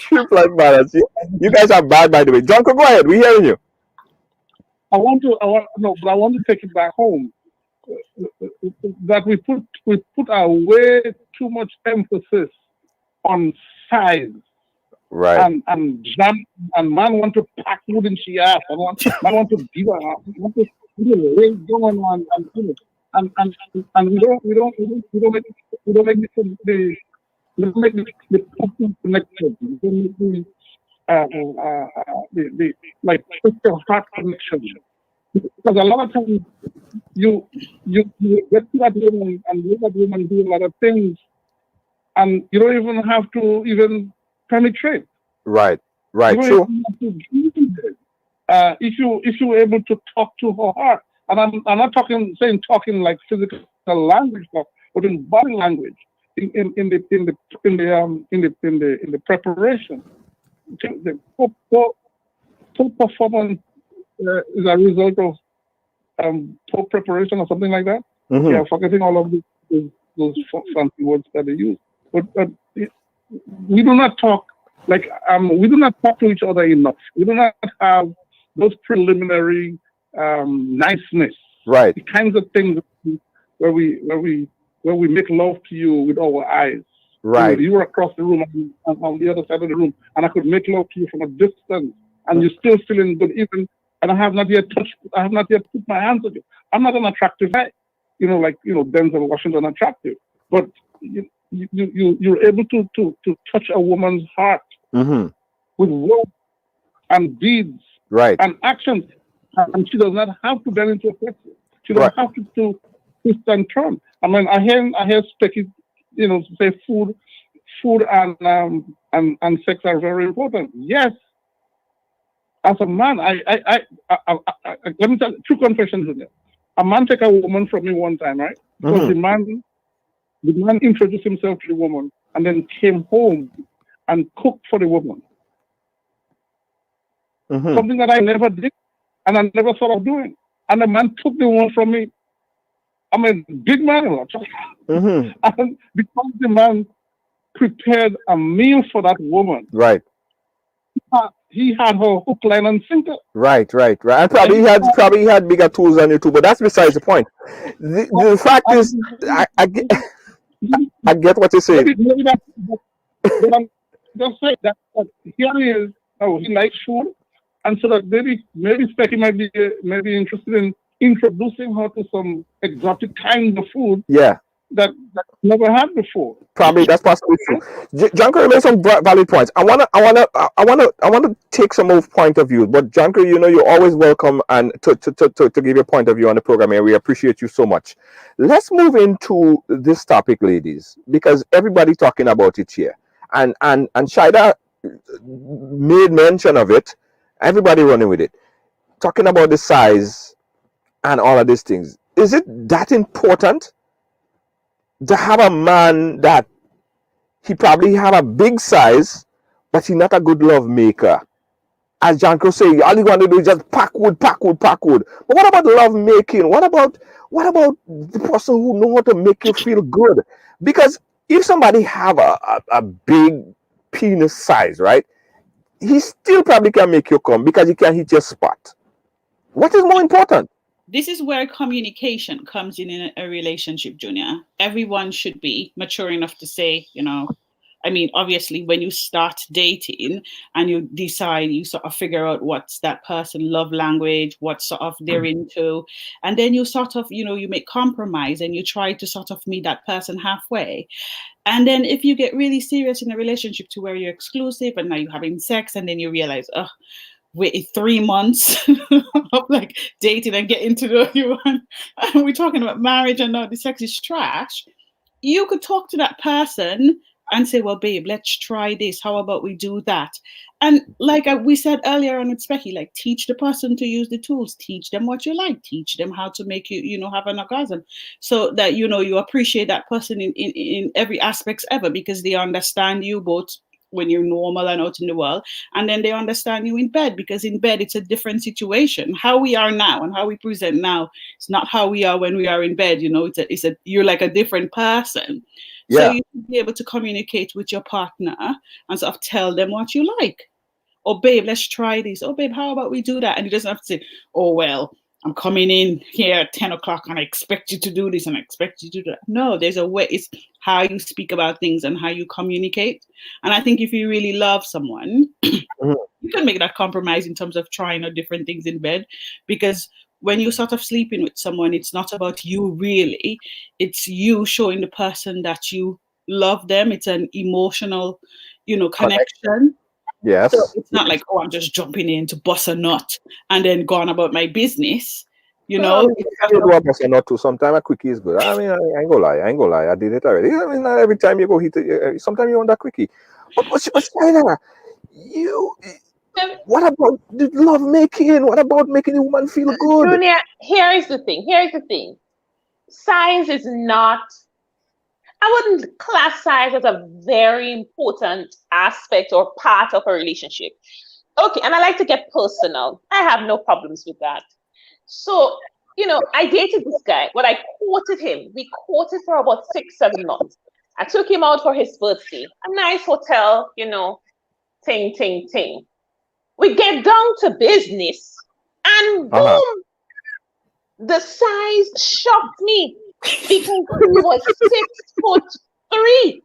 Shrimp life balance. You guys are bad, by the way. Junko, go ahead. We're hearing you. I want to take it back home. That we put our way too much emphasis on size. Right. And man want to pack food in she ass. Man want to give her, want to lay going on and we don't make the person connected. We don't make the like physical heart connection. Because a lot of times you get to that woman and let that woman do a lot of things, and you don't even have to even penetrate. Right. True. If you're able to talk to her heart, and I'm not talking like physical language stuff, but in body language, in the preparation, the poor performance is a result of poor preparation or something like that. Mm-hmm. Yeah, forgetting all of those fancy words that they use. But we do not talk we do not talk to each other enough. We do not have those preliminary niceness. Right. The kinds of things where we make love to you with our eyes. Right. You were across the room and on the other side of the room, and I could make love to you from a distance, and you're still feeling good, even. And I have not yet put my hands on you. I'm not an attractive guy, like Denzel Washington attractive, but you're able to touch a woman's heart mm-hmm. with words and deeds, right, and actions, and she does not have to bend into a question. She doesn't have to twist and turn. I mean, I hear Specky, say food and sex are very important. Yes. As a man, I let me tell you, true confessions in there. A man take a woman from me one time, right? Because mm-hmm. the man introduced himself to the woman and then came home and cooked for the woman. Mm-hmm. Something that I never did and I never thought of doing. And the man took the woman from me. I'm a big man. Mm-hmm. And because the man prepared a meal for that woman. Right. He had her hook, line, and sinker. Right. And probably he had bigger tools than you too, but that's besides the point. The fact is, I get what you're saying. Maybe but I'm just saying that here he is. Oh, he likes food, and so that maybe Specky might be interested in introducing her to some exotic kinds of food. Yeah. That never had before. Probably that's possibly true. Junker made some valid points. I wanna take some of point of view, but Junker, you're always welcome and to give your point of view on the program, and we appreciate you so much. Let's move into this topic, ladies, because everybody's talking about it here, and Shida made mention of it. Everybody running with it, talking about the size and all of these things. Is it that important to have a man that he probably have a big size, but he's not a good love maker? As Janko say, all you want to do is just pack wood. But what about love making? What about the person who know how to make you feel good? Because if somebody have a big penis size, right, he still probably can make you come because he can hit your spot. What is more important? This is where communication comes in a relationship, Junior. Everyone should be mature enough to say, I mean, obviously, when you start dating and you decide, you sort of figure out what's that person love language, what sort of they're into, and then you sort of, you make compromise and you try to sort of meet that person halfway. And then if you get really serious in a relationship to where you're exclusive and now you're having sex and then you realize, wait 3 months of like dating and getting to know you, and we're talking about marriage and now the sex is trash, you could talk to that person and say, well, babe, let's try this. How about we do that? And like we said earlier on with Specky, like teach the person to use the tools, teach them what you like, teach them how to make you, have an orgasm, so that, you appreciate that person in every aspects ever, because they understand you both when you're normal and out in the world, and then they understand you in bed, because in bed it's a different situation. How we are now and how we present now, it's not how we are when we are in bed. You're like a different person. So Yeah. you should be able to communicate with your partner and sort of tell them what you like. Oh, babe, let's try this. Oh, babe, how about we do that? And you doesn't have to say, oh, well, I'm coming in here at 10 o'clock and I expect you to do this and I expect you to do that. No, there's a way. It's how you speak about things and how you communicate. And I think if you really love someone, you can make that compromise in terms of trying out different things in bed, because when you're sort of sleeping with someone, it's not about you really. It's you showing the person that you love them. It's an emotional, connection. Yes. So it's not like, oh, I'm just jumping in to bust a nut and then going about my business. You do a bust a nut too. Sometimes a quickie is good. I mean, I ain't gonna lie. I did it already. I mean, not every time you go hit it, sometimes you want that quickie. But what's China? What about the love making? What about making a woman feel good? Junior, here is the thing. Size is not, I wouldn't class size as a very important aspect or part of a relationship. Okay, and I like to get personal. I have no problems with that. So, I dated this guy, but I courted him. We courted for about 6-7 months. I took him out for his birthday. A nice hotel, ting. We get down to business, and boom, the size shocked me because he was 6'3".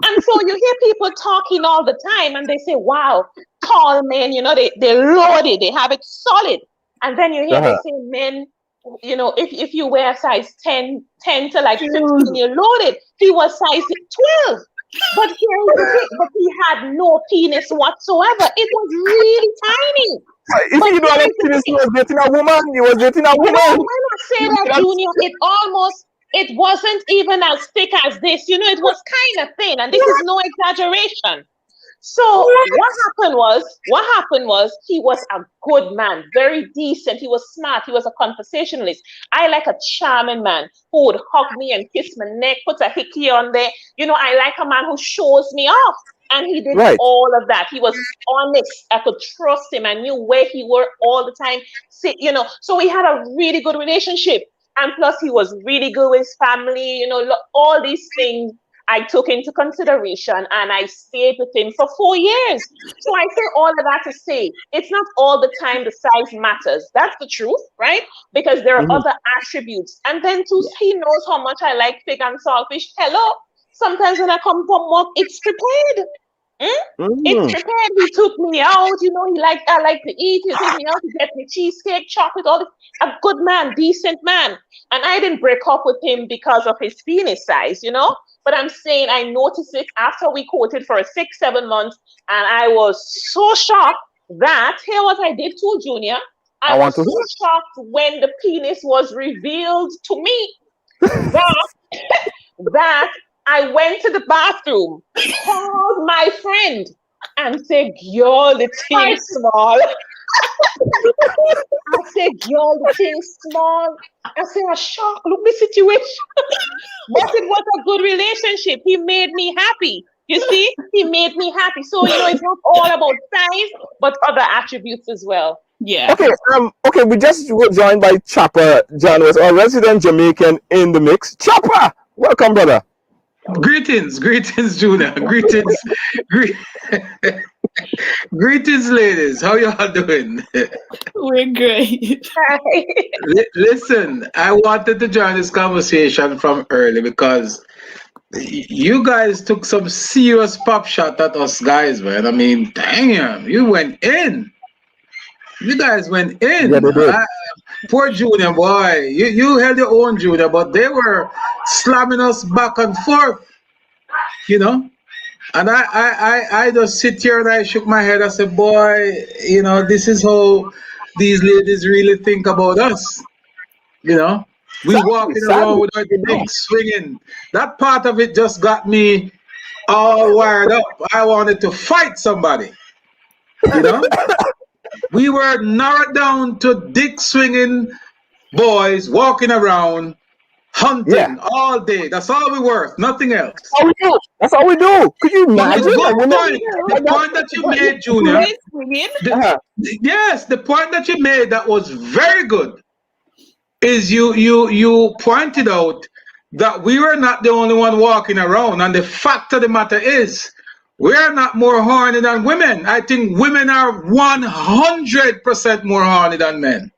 And so you hear people talking all the time and they say, wow, tall men, they're loaded, they have it solid. And then you hear they say men, if you wear size 10 to like 15, you're loaded. He was size 12. But here's the thing, but he had no penis whatsoever. It was really tiny. If you don't have penis, you was dating a woman. When I say that, Junior, it wasn't even as thick as this. It was kind of thin, and this is no exaggeration. So what happened was he was a good man, very decent. He was smart. He was a conversationalist. I like a charming man who would hug me and kiss my neck, put a hickey on there. I like a man who shows me off. And he did all of that. He was honest. I could trust him. I knew where he were all the time. So we had a really good relationship. And plus he was really good with his family. All these things I took into consideration, and I stayed with him for 4 years. So I say all of that to say, it's not all the time the size matters. That's the truth, right? Because there are other attributes. And then too, he knows how much I like pig and saltfish. Hello. Sometimes when I come from work, it's prepared. It's prepared. He took me out. I like to eat. He took me out to get me cheesecake, chocolate, all this. A good man, decent man. And I didn't break up with him because of his penis size, But I'm saying I noticed it after we courted for 6-7 months, and I was so shocked that, here what I did too, Junior. I was so shocked when the penis was revealed to me that I went to the bathroom, called my friend, and said, "Girl, the thing's small." I said, "Girl, the thing's small." I said, "I'm shocked. Look the situation." But it was a good relationship. He made me happy. You see, he made me happy. So it's not all about size, but other attributes as well. Yeah. Okay. We just were joined by Chopper John, was our resident Jamaican in the mix. Chopper, welcome, brother. Greetings, Junior. Greetings, ladies. How y'all doing? We're great. Listen, I wanted to join this conversation from early because you guys took some serious pop shot at us guys, man. I mean, damn, you went in. You guys went in. Yeah, poor Junior, boy. You held your own, Junior, but they were slamming us back and forth, And I just sit here and I shook my head. I said, boy, this is how these ladies really think about us. We walking around with our things swinging. That part of it just got me all wired up. I wanted to fight somebody, We were narrowed down to dick swinging boys walking around hunting all day. That's all we worth. Nothing else. That's all we do. Could you imagine? The point that you made, Junior. Yes, the point that you made that was very good is you pointed out that we were not the only one walking around, and the fact of the matter is we are not more horny than women. I think women are 100% more horny than men.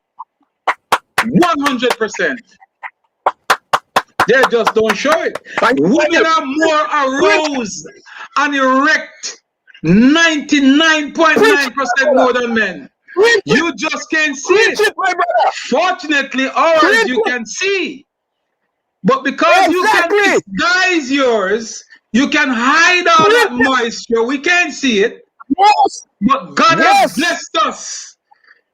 100%. They just don't show it. Women are more aroused and erect 99.9% more than men. You just can't see it. Fortunately, ours you can see. But because you can disguise yours, you can hide all that moisture. We can't see it. Yes. But God has blessed us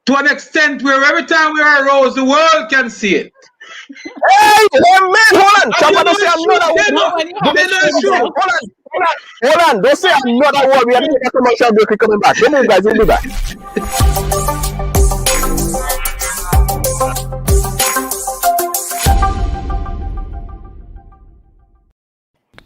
to an extent where every time we are aroused, the world can see it. Hey, man, hold on. Somebody say I'm not Hold on. Don't say I'm not a word. We have to take a commercial break. We're coming back. Come on, guys. We'll be back.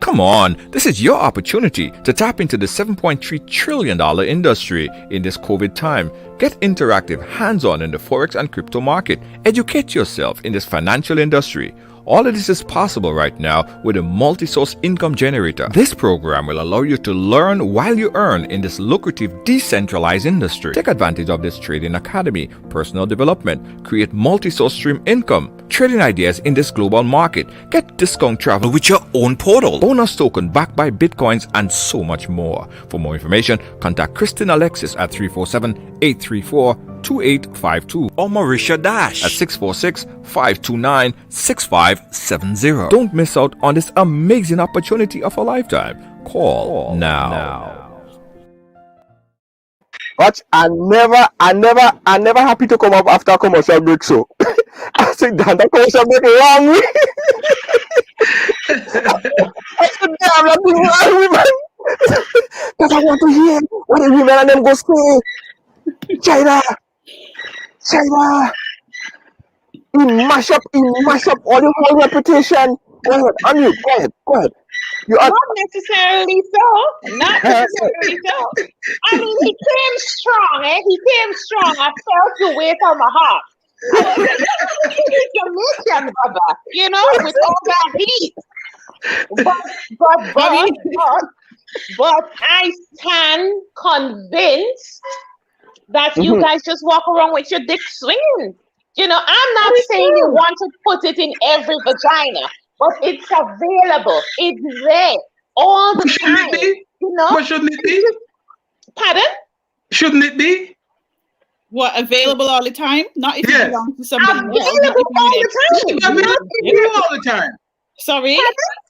Come on, this is your opportunity to tap into the $7.3 trillion industry in this COVID time. Get interactive, hands-on in the Forex and crypto market. Educate yourself in this financial industry. All of this is possible right now with a multi-source income generator. This program will allow you to learn while you earn in this lucrative decentralized industry. Take advantage of this trading academy, personal development, create multi-source stream income, trading ideas in this global market, get discount travel with your own portal, bonus token backed by bitcoins, and so much more. For more information, contact Kristen Alexis at 347-834-2852 or Marisha Dash at 646-529-6570. Don't miss out on this amazing opportunity of a lifetime. Call now. Watch, I never happy to come up after a commercial break. So I said, damn, that commercial break wrong me. I said, damn, that thing wrong me, man. Because I want to hear what the women and them go say. China. He mash up all your whole reputation. Go ahead, unmute. Go ahead. Not necessarily so. Not necessarily so. I mean, he came strong, He came strong. I felt the weight on my heart. It's your mission, brother. You know, with all that heat. But I stand convinced that you guys just walk around with your dick swinging. You know, I'm not saying you want to put it in every vagina, but it's available. It's there all the time. It be? You know? What shouldn't it be? Pardon? Shouldn't it be? What, available all the time? Not if it belongs to somebody else. Available all the time. It should be available to you all the time. Sorry?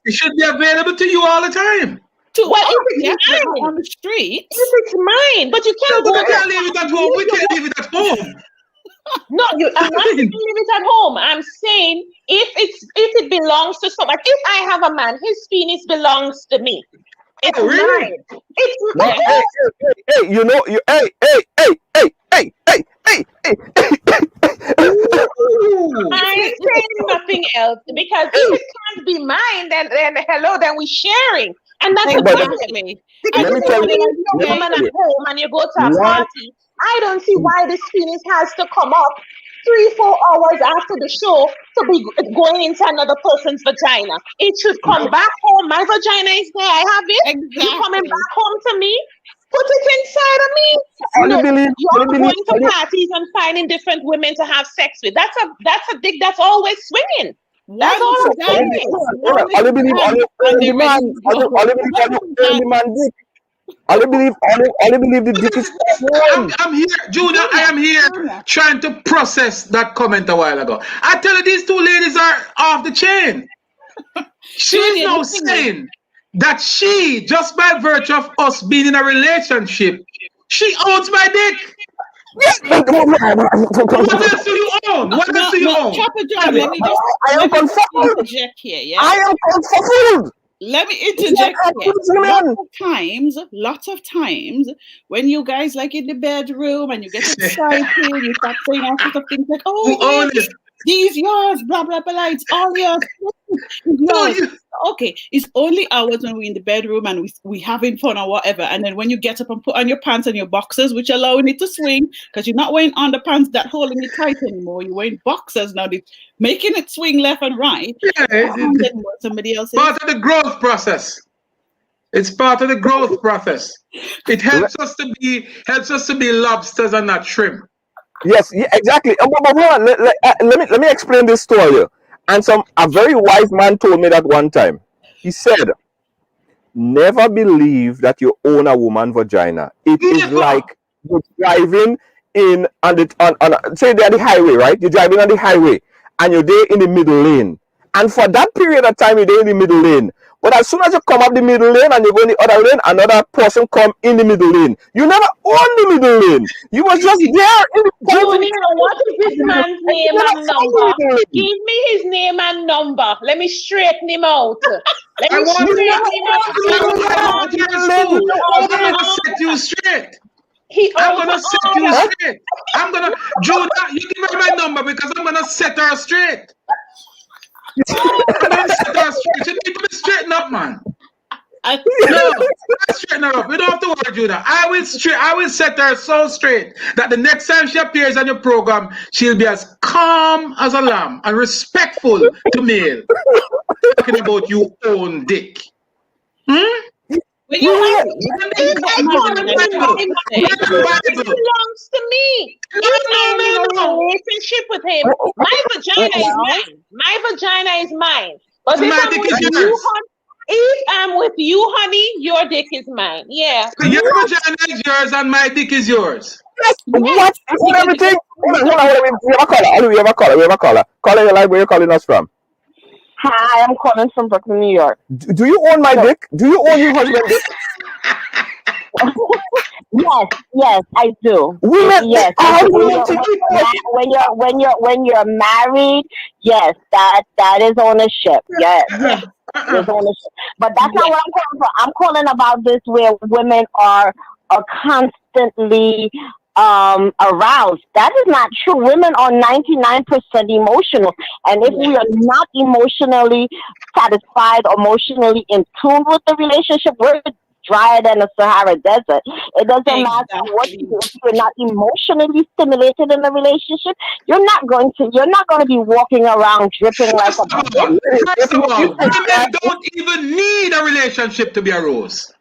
It should be available to you all the time. Well, if it's mine on the street. If it's mine, but you can't we can't leave it at home. We can't leave it at home. No, I'm not saying leave it at home. I'm saying if it belongs to someone, if I have a man, his penis belongs to me. It's mine. It's mine. Hey, you know, I'm saying nothing else because if it can't be mine, then hello, then we're sharing. And that's exactly. Because if you're a woman at home and you go to a party, I don't see why this penis has to come up 3-4 hours after the show to be going into another person's vagina. It should come back home. My vagina is there. I have it. Exactly. You're coming back home to me. Put it inside of me. You're going to parties and finding different women to have sex with. That's a dick that's always swinging. That's all I'm saying. I believe the dick is I'm here, Junior. I am here trying to process that comment a while ago. I tell you, these two ladies are off the chain. She's now saying that she, just by virtue of us being in a relationship, she owns my dick. What else do you own? What else do you own? Chopper John, let me interject here. Yeah? I am confused. Let me interject here. Lots of times, when you guys like in the bedroom and you get excited, you start saying all sorts of things like, "Oh, these yours, blah blah blah. It's all yours. Yours. Okay, it's only ours when we're in the bedroom and we having fun or whatever. And then when you get up and put on your pants and your boxers, which allowing it to swing, because you're not wearing underpants that holding it tight anymore. You're wearing boxers now, making it swing left and right. Yeah, somebody else part of the growth process. It's part of the growth process. It helps us to be lobsters and not shrimp. Yes, yeah, exactly. But hold on, let me explain this to you. And a very wise man told me that one time. He said, "Never believe that you own a woman's vagina. It is like you're driving say they're on the highway, right? You're driving on the highway and you're there in the middle lane. And for that period of time, you're there in the middle lane. But as soon as you come up the middle lane and you go in the other lane, another person come in the middle lane. You never own the middle lane. You was just there in the Junior, what is this man's name and number? Give me his name and number. Let me straighten him out. Let me straighten him out. I'm gonna set you straight. I'm gonna set you straight. Judah, you give her my number because I'm gonna set her straight. I'm gonna set her straight. You need to be straighten up, man. No, straighten her up. You don't have to worry, Judah. I will set her so straight that the next time she appears on your program, she'll be as calm as a lamb and respectful to male. Talking about you own dick. It belongs to me. I'm in a relationship with him. My vagina is mine. My vagina is mine. But if I'm with you, honey, your dick is mine. Yeah. So your vagina is yours and my dick is yours. What? Everything? Hold on. We have a caller. Caller, you like where you're calling us from? Hi, I'm calling from Brooklyn, New York. Do you own my dick? Do you own your husband's dick? Yes, I do. Yes. When you're married, yes, that is ownership. Yes. There's ownership. But that's not what I'm calling for. I'm calling about this where women are constantly aroused. That is not true. Women are 99% emotional, and if we are not emotionally satisfied, emotionally in tune with the relationship, we're drier than the Sahara Desert. It doesn't matter what you do. If you're not emotionally stimulated in a relationship, you're not going to be walking around dripping like a bucket. First of all, women don't even need a relationship to be a rose.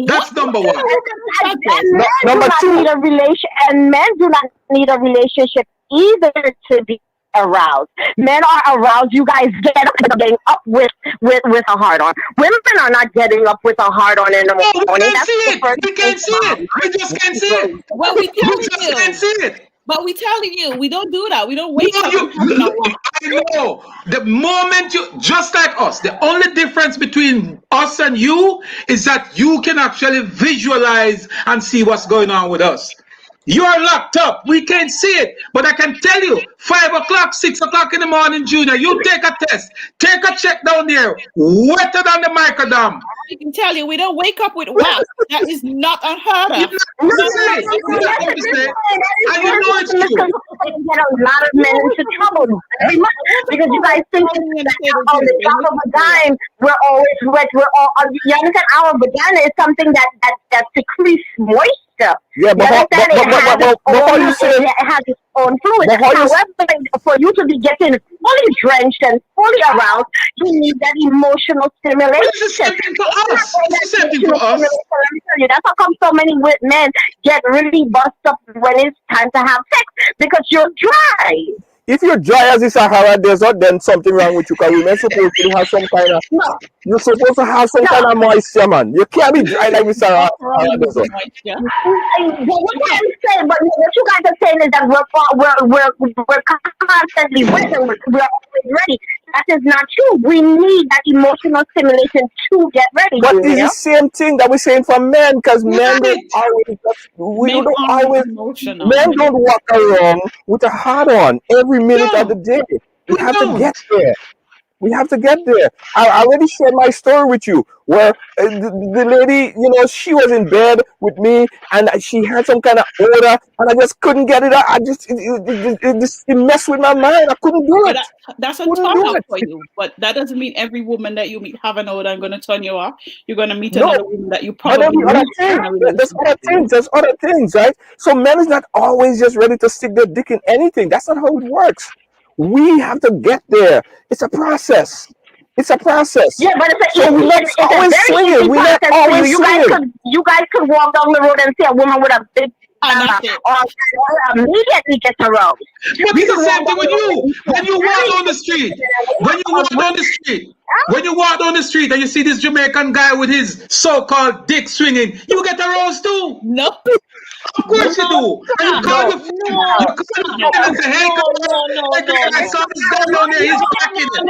That's number one. Number two, and men do not need a relationship either to be aroused. Men are aroused. You guys getting up with a hard on. Women are not getting up with a hard on in the morning. We can't see it. We just can't see it. Well, we can't see it. But we telling you, we don't do that. We don't wake up. I know. The moment just like us, the only difference between us and you is that you can actually visualize and see what's going on with us. You're locked up. We can't see it. But I can tell you, 5 o'clock, 6 o'clock in the morning, Junior, you take a test. Take a check down there. Wetter than the microdam. I can tell you, we don't wake up with wax. That is not unheard of. And you know it's true. Get a lot of men into trouble because you guys think that on the top of a dime we're always wet. You understand? Our vagina is something that secretes moisture. Yeah, but it has its own fluid. However, for you to be getting fully drenched and fully aroused, you need that emotional stimulation. It's the same thing for us. It's the same thing for us. Let me tell you, that's how come so many men get really bust up when it's time to have sex, because you're dry. If you're dry as the Sahara Desert, then something wrong with you, because women supposed to have some kind of you're supposed to have some kind of moisture, man. You can't be dry like the Sahara Desert. But what you guys are saying is that we're constantly wet and we're always ready. That is not true. We need that emotional stimulation to get ready. But it's the same thing that we're saying for men, because men don't always men don't walk around with a hard on every minute of the day. We have to get there. We have to get there. I already shared my story with you, where the lady, she was in bed with me, and she had some kind of order, and I just couldn't get it out. It messed with my mind. I couldn't do it. That's a turn off for you, but that doesn't mean every woman that you meet have an order and going to turn you off. You're going to meet another woman that you probably there's other things, right? So men is not always just ready to stick their dick in anything. That's not how it works. We have to get there. It's a process. Yeah, but it's always swinging. We're not always swinging. You guys could walk down the road and see a woman with a big or immediately get aroused. It's the same thing with you. When you walk on the street, when you walk down the street and you see this Jamaican guy with his so-called dick swinging, you get aroused too. No. Of course you do. And you call your friend and say, hey, I saw this guy down there, he's cracking it. We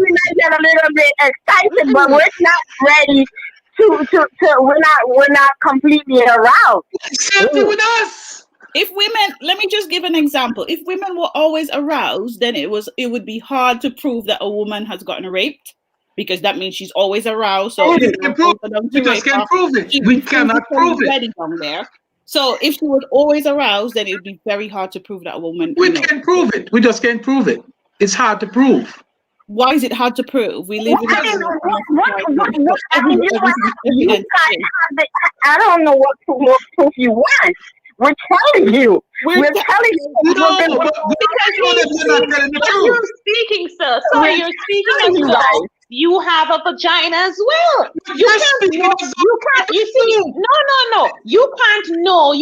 might get a little bit excited, but we're not ready we're not completely aroused. Same thing with us. If women, let me just give an example. If women were always aroused, then it would be hard to prove that a woman has gotten raped, because that means she's always aroused. So we just can't prove it. We cannot prove it. Down there. So if she was always aroused, then it would be very hard to prove that a woman. We can't prove it. We just can't prove it. It's hard to prove. Why is it hard to prove? We live in I don't know what proof you want. We're telling you. We're telling you. You're speaking, sir. Sorry, you're speaking as well. You have a vagina as well. You can't. You see? No. You can't know.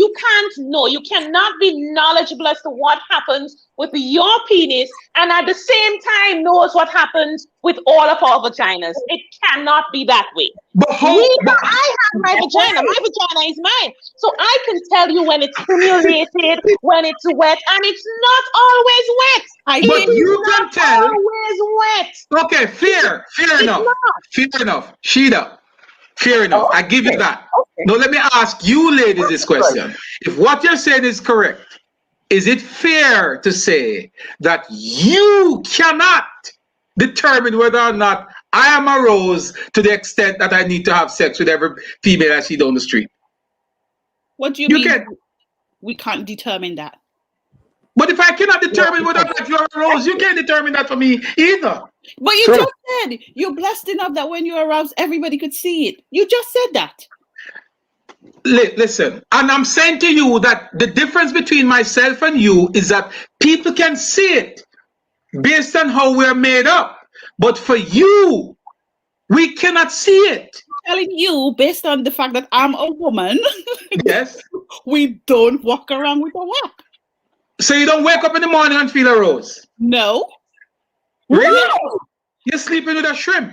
You cannot be knowledgeable as to what happens with your penis, and at the same time knows what happens with all of our vaginas. It cannot be that way. But I have my vagina. My vagina is mine, so I can tell you when it's stimulated, when it's wet, and it's not always wet. But you can tell. Always wet. Okay, fair enough. Sheeta, fair enough. I give you that. Okay. Now let me ask you ladies this question. If what you're saying is correct, is it fair to say that you cannot determine whether or not I am aroused to the extent that I need to have sex with every female I see down the street? What do you mean? We can't determine that. But if I cannot determine whether or not you're aroused, you can't determine that for me either. But you just said you're blessed enough that when you're aroused, everybody could see it. You just said that. Listen, and I'm saying to you that the difference between myself and you is that people can see it based on how we're made up. But for you, we cannot see it. I'm telling you, based on the fact that I'm a woman, yes, we don't walk around with a whack. So you don't wake up in the morning and feel a rose? No. Really? No. You're sleeping with a shrimp.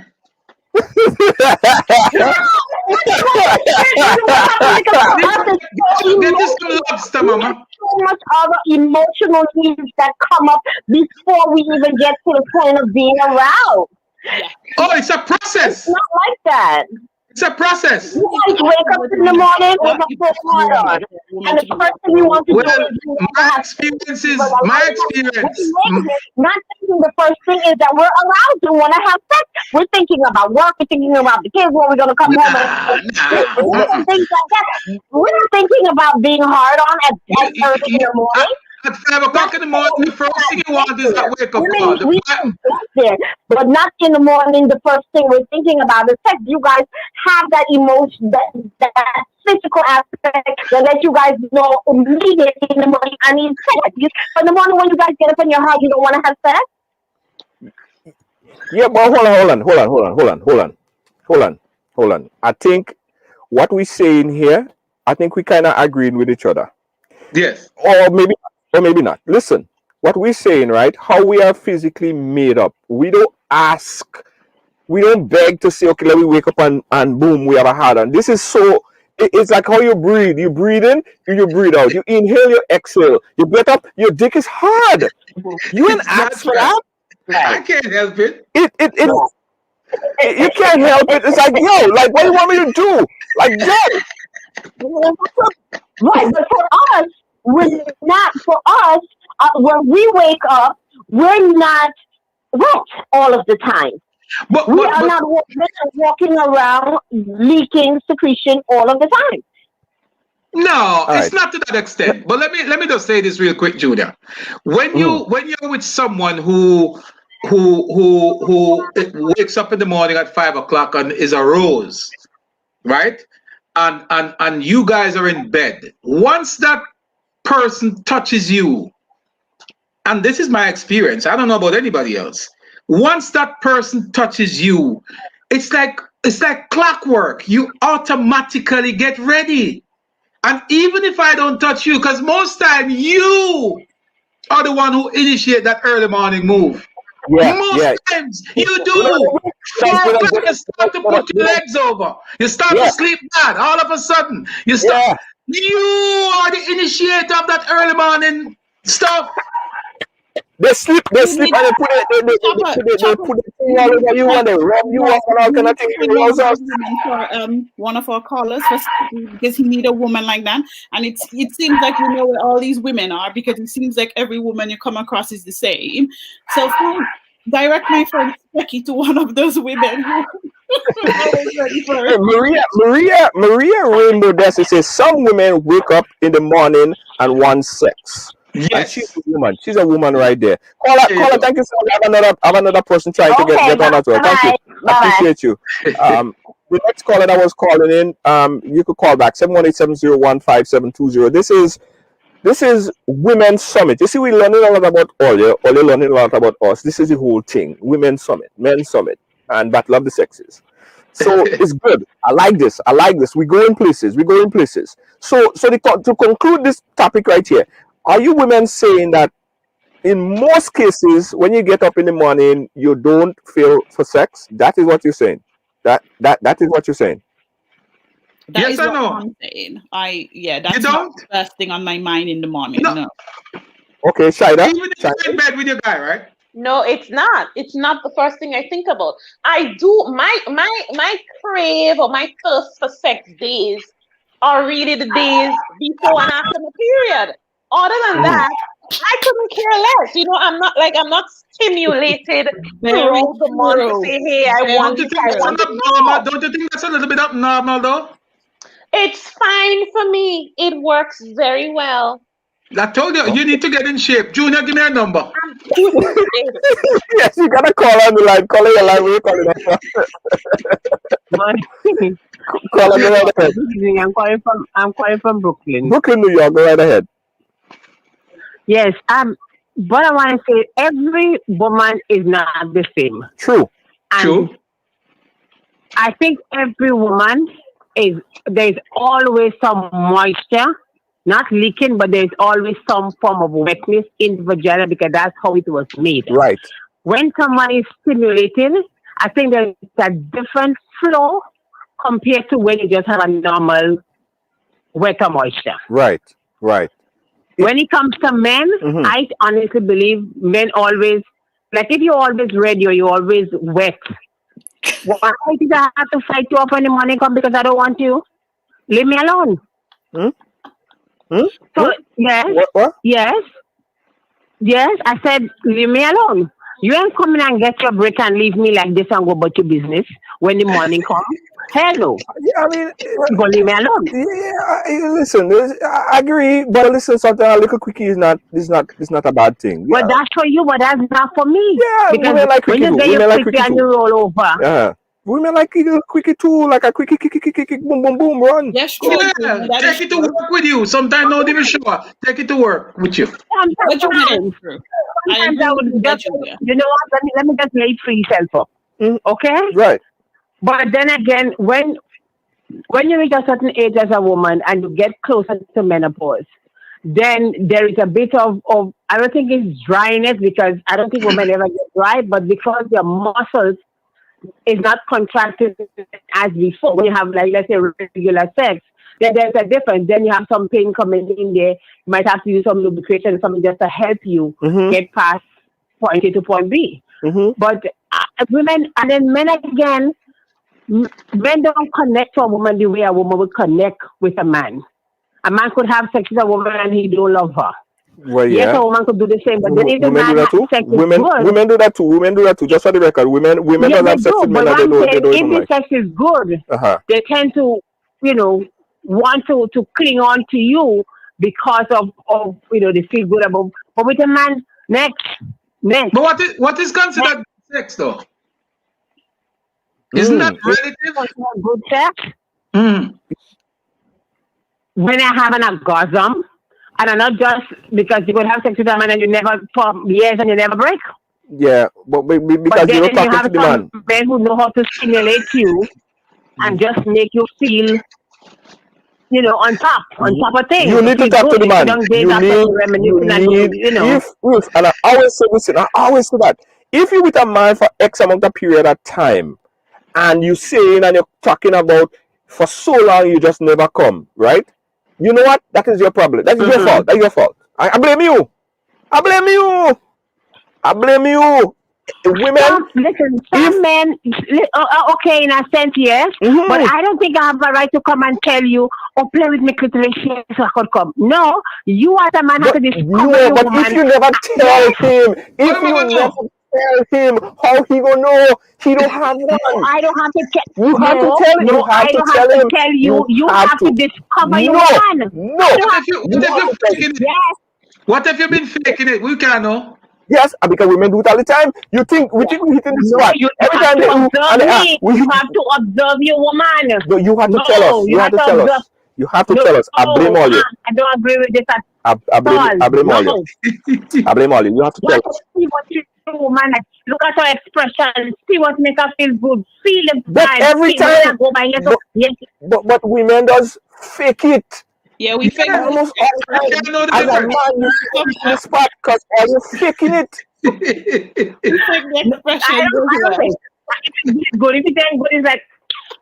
Lobster, mama. So much other emotional needs that come up before we even get to the point of being aroused. Yeah. Oh, it's a process. It's not like that. It's a process. You guys wake up in the morning with a full heart on, and the first thing you want to do is my experience. Not thinking the first thing is that we're allowed to want to have sex. We're thinking about work. We're thinking about the kids. When we're going to come home. Things like that. We're not thinking about being hard on at early in the morning. At 5 o'clock in the morning, the first thing you want is that wake up call. We there, but not in the morning. The first thing we're thinking about is sex. You guys have that emotion, that physical aspect that let you guys know immediately in the morning, I need sex. But in the morning when you guys get up in your heart, you don't want to have sex? Yeah, but hold on. I think what we're saying here, I think we kind of agreeing with each other. Yes. Or maybe not. Listen, what we're saying, right? How we are physically made up. We don't ask. We don't beg to say, okay, let me wake up and boom, we have a hard on. This is so, it's like how you breathe. You breathe in, you breathe out. You inhale, you exhale. You get up, your dick is hard. You ain't ask for that. I can't help it. You can't help it. It's like, yo, like, what do you want me to do? Like, yo. Right, but for us, when we wake up, we're not wet all of the time. We are not walking around leaking secretion all of the time. No, it's not to that extent. But let me just say this real quick, Julia. When you're with someone who wakes up in the morning at 5 o'clock and is a rose, right? And you guys are in bed. Once that person touches you, and this is my experience, I don't know about anybody else. Once that person touches you, it's like clockwork. You automatically get ready. And even if I don't touch you, because most time you are the one who initiate that early morning move. Most times you do. Sometimes you start to put your legs over. You start to sleep bad. All of a sudden, you start. You are the initiator of that early morning stuff. They sleep and they put it thing all over you and they rub you up and all kind of things. For one of our callers, because he need a woman like that, and it seems like we know where all these women are, because it seems like every woman you come across is the same. So direct my friend Becky to one of those women. Maria Rainbow Desi says some women wake up in the morning and want sex. Yes, and she's a woman. She's a woman right there. Caller, thank you so much. I have another person trying to get on as well. Thank you. I appreciate you. The next caller that was calling in, you could call back 718-701-5720. This is Women's Summit. You see, we're learning a lot about Ole learning a lot about us. This is the whole thing. Women's Summit, Men's Summit, and Battle of the Sexes. So it's good. I like this. We go in places. So to conclude this topic right here, are you women saying that in most cases, when you get up in the morning, you don't feel for sex? That is what you're saying. That is what you're saying. That is what I'm saying. That's not the first thing on my mind in the morning. No. Okay, Shida. Even if you're in bed with your guy, right? No, it's not. It's not the first thing I think about. I do my crave or my thirst for sex days are really the days before and after my period. Other than that, I couldn't care less. You know, I'm not stimulated throughout the month to say, hey, I want it. Don't you think that's a little bit abnormal though? It's fine for me. It works very well. I told you, you need to get in shape. Junior, give me a number. Yes, you gotta call on the line. Call on your line. We're calling Call on the line. I'm calling from Brooklyn. Brooklyn, New York. Go right ahead. Yes. But I want to say every woman is not the same. True. True. I think every woman there's always some moisture. Not leaking, but there's always some form of wetness in the vagina because that's how it was made. Right. When someone is stimulated, I think there's a different flow compared to when you just have a normal wet or moisture. Right. When it comes to men, I honestly believe men always, like if you're always ready or you're always wet, why did I have to fight you up when the morning come because I don't want you? Leave me alone. So, yes, what? Yes, I said, leave me alone. You ain't coming and get your break and leave me like this and go about your business when the morning comes. Hello. Yeah, I mean, go leave me alone. Yeah, listen, I agree, but listen, sometimes a little quickie is not a bad thing. Yeah. But that's for you, but that's not for me. Yeah, because women like when you get your quickie and you roll over. Yeah. Women like a quickie too, like a quickie, boom, boom, boom, run. Yes, true. Yeah, take it to work with you. Sometimes not even sure. Take it to work with you. Sometimes I would just, you know what? Let me just lay it for yourself. Okay? Right. But then again, when you reach a certain age as a woman and you get closer to menopause, then there is a bit of I don't think it's dryness because I don't think women ever get dry, but because their muscles is not contracted as before. When you have, like, let's say, regular sex, then there's a difference. Then you have some pain coming in there. You might have to use some lubrication, something just to help you get past point A to point B. But women, and then men again, men don't connect to a woman the way a woman would connect with a man. A man could have sex with a woman and he don't love her. Well, Yes, yeah. a woman could do the same, but then if the Women do man that has too. sex is Women good, do that too. Women do that too. Just for the record, women yeah, don't they have sex do. with men But that what I'm they saying, don't if even the like. sex is good, Uh-huh. they tend to, want to cling on to you because of they feel good about. But with a man, next. But what is considered sex though? Isn't that relative? Good sex? When I have an orgasm, and I'm not just because you could have sex with a man and you never for years and you never break. Yeah, but because But you're then not you talking have to the some man. men who know how to stimulate you and just make you feel, on top of things. You need to Feel talk to good. the You sit man. down there, that's what you're reminiscing and If and I always say this, and I always say that if you with a man for X amount of period of time and you saying and you're talking about for so long you just never come, right? You know what? That is your problem. That is your fault. That's your fault. I blame you. I blame you. I blame you. Women. Listen, some men, okay, in a sense, yes, but I don't think I have a right to come and tell you, play with me clitoris so I could come. No, you as a man have to discover your But woman. if you never tell him, how he gonna know? He don't have one. No, I don't have to tell. You have to tell him. You have I to don't have tell to him. tell you. You have to discover your No, woman. no. I don't What have if to tell you're faking it? Yes. What if you've been faking it? We can't know. Yes, because women do it all the time. We think we hitting the No, spot you every have time to they observe me. You have to observe your woman. No, you have to tell us. No, You have to tell observe. us. You have to No, tell us. I blame all you. I don't agree with this at I blame all. all you. No. I blame all you. You have to You tell have to us. see what you do, woman. Look at her expression. See what make her feel good. Feel the But vibe. every Feel when I time, go by yes. but women does fake it. Yeah, we fake almost all the I time. can't know the As a difference. man, you fake the spot because are you faking it? we fake the expression I don't as well. think. If it's good, if it ain't good, it's like,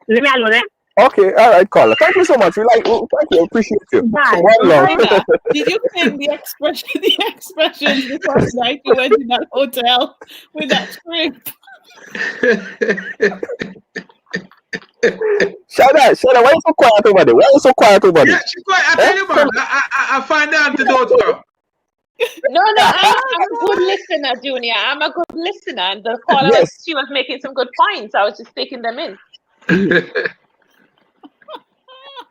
leave me alone, Okay, all right, caller. Thank you so much. Thank you. Appreciate you. Bye. One love. Rhoda, did you think the expressions the first night you went in that hotel with that script? Shada, why are you so quiet over there? Why are you so quiet over there? Yeah, she's quiet. I tell you, man. I find the antidote for her. No, I'm a good listener, Junior. I'm a good listener, and the caller she was making some good points. I was just taking them in.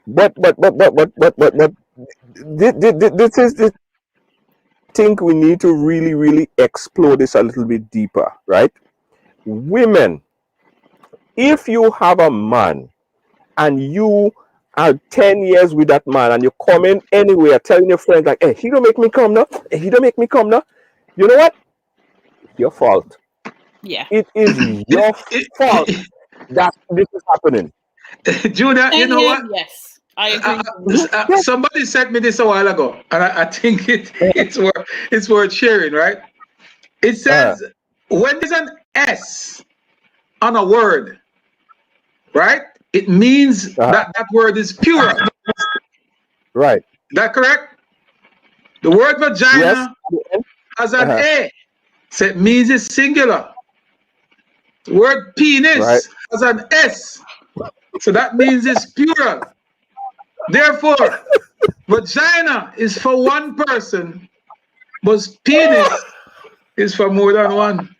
But this is the thing we need to really explore this a little bit deeper, right? Women, if you have a man and you are 10 years with that man and you come in anywhere telling your friends like, hey, he don't make me come now. Hey, he don't make me come now. You know what? It's your fault. Yeah. It is your fault that this is happening. Junior, you know what? Yes, I agree. Somebody sent me this a while ago, and I think it's worth sharing, right? It says when there's an S on a word, right? It means that word is pure. Right. Is that correct? The word vagina has an A, so it means it's singular. The word penis has an S, so that means it's plural. Therefore, vagina is for one person, but penis is for more than one.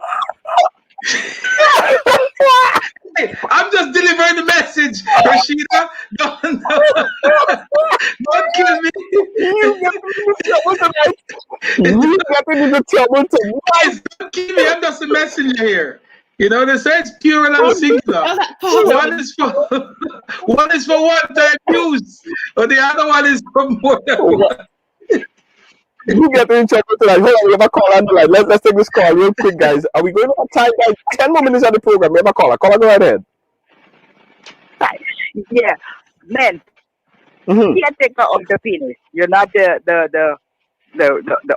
I'm just delivering the message, Rashida. Don't kill me. You get into trouble tonight. Guys, don't kill me. I'm just a messenger here. You know, they say it's plural and singular. One is for one-time use, but the other one is for more than one. You get in trouble tonight. Hold on, we have a call on the line. Let's take this call real quick, guys. Are we going to have time, guys? 10 more minutes of the program. We have a caller. Caller, go right ahead. Yeah, men, caretaker of the penis. You're not the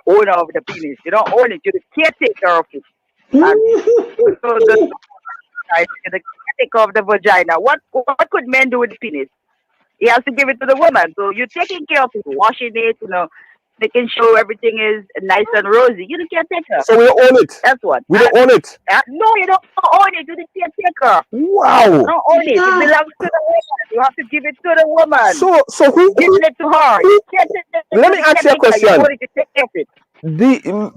owner of the penis. You don't own it. You're the caretaker of it. And so the caretaker of the vagina. What could men do with the penis? He has to give it to the woman. So you're taking care of it, washing it, making sure everything is nice and rosy. You're the caretaker. So we don't own it. That's what. We don't own it. No, you don't own it. You're the caretaker. Wow. You don't own it. It belongs to the woman. You have to give it to the woman. So who giving it to her? Let me ask you a question. You to take care of it.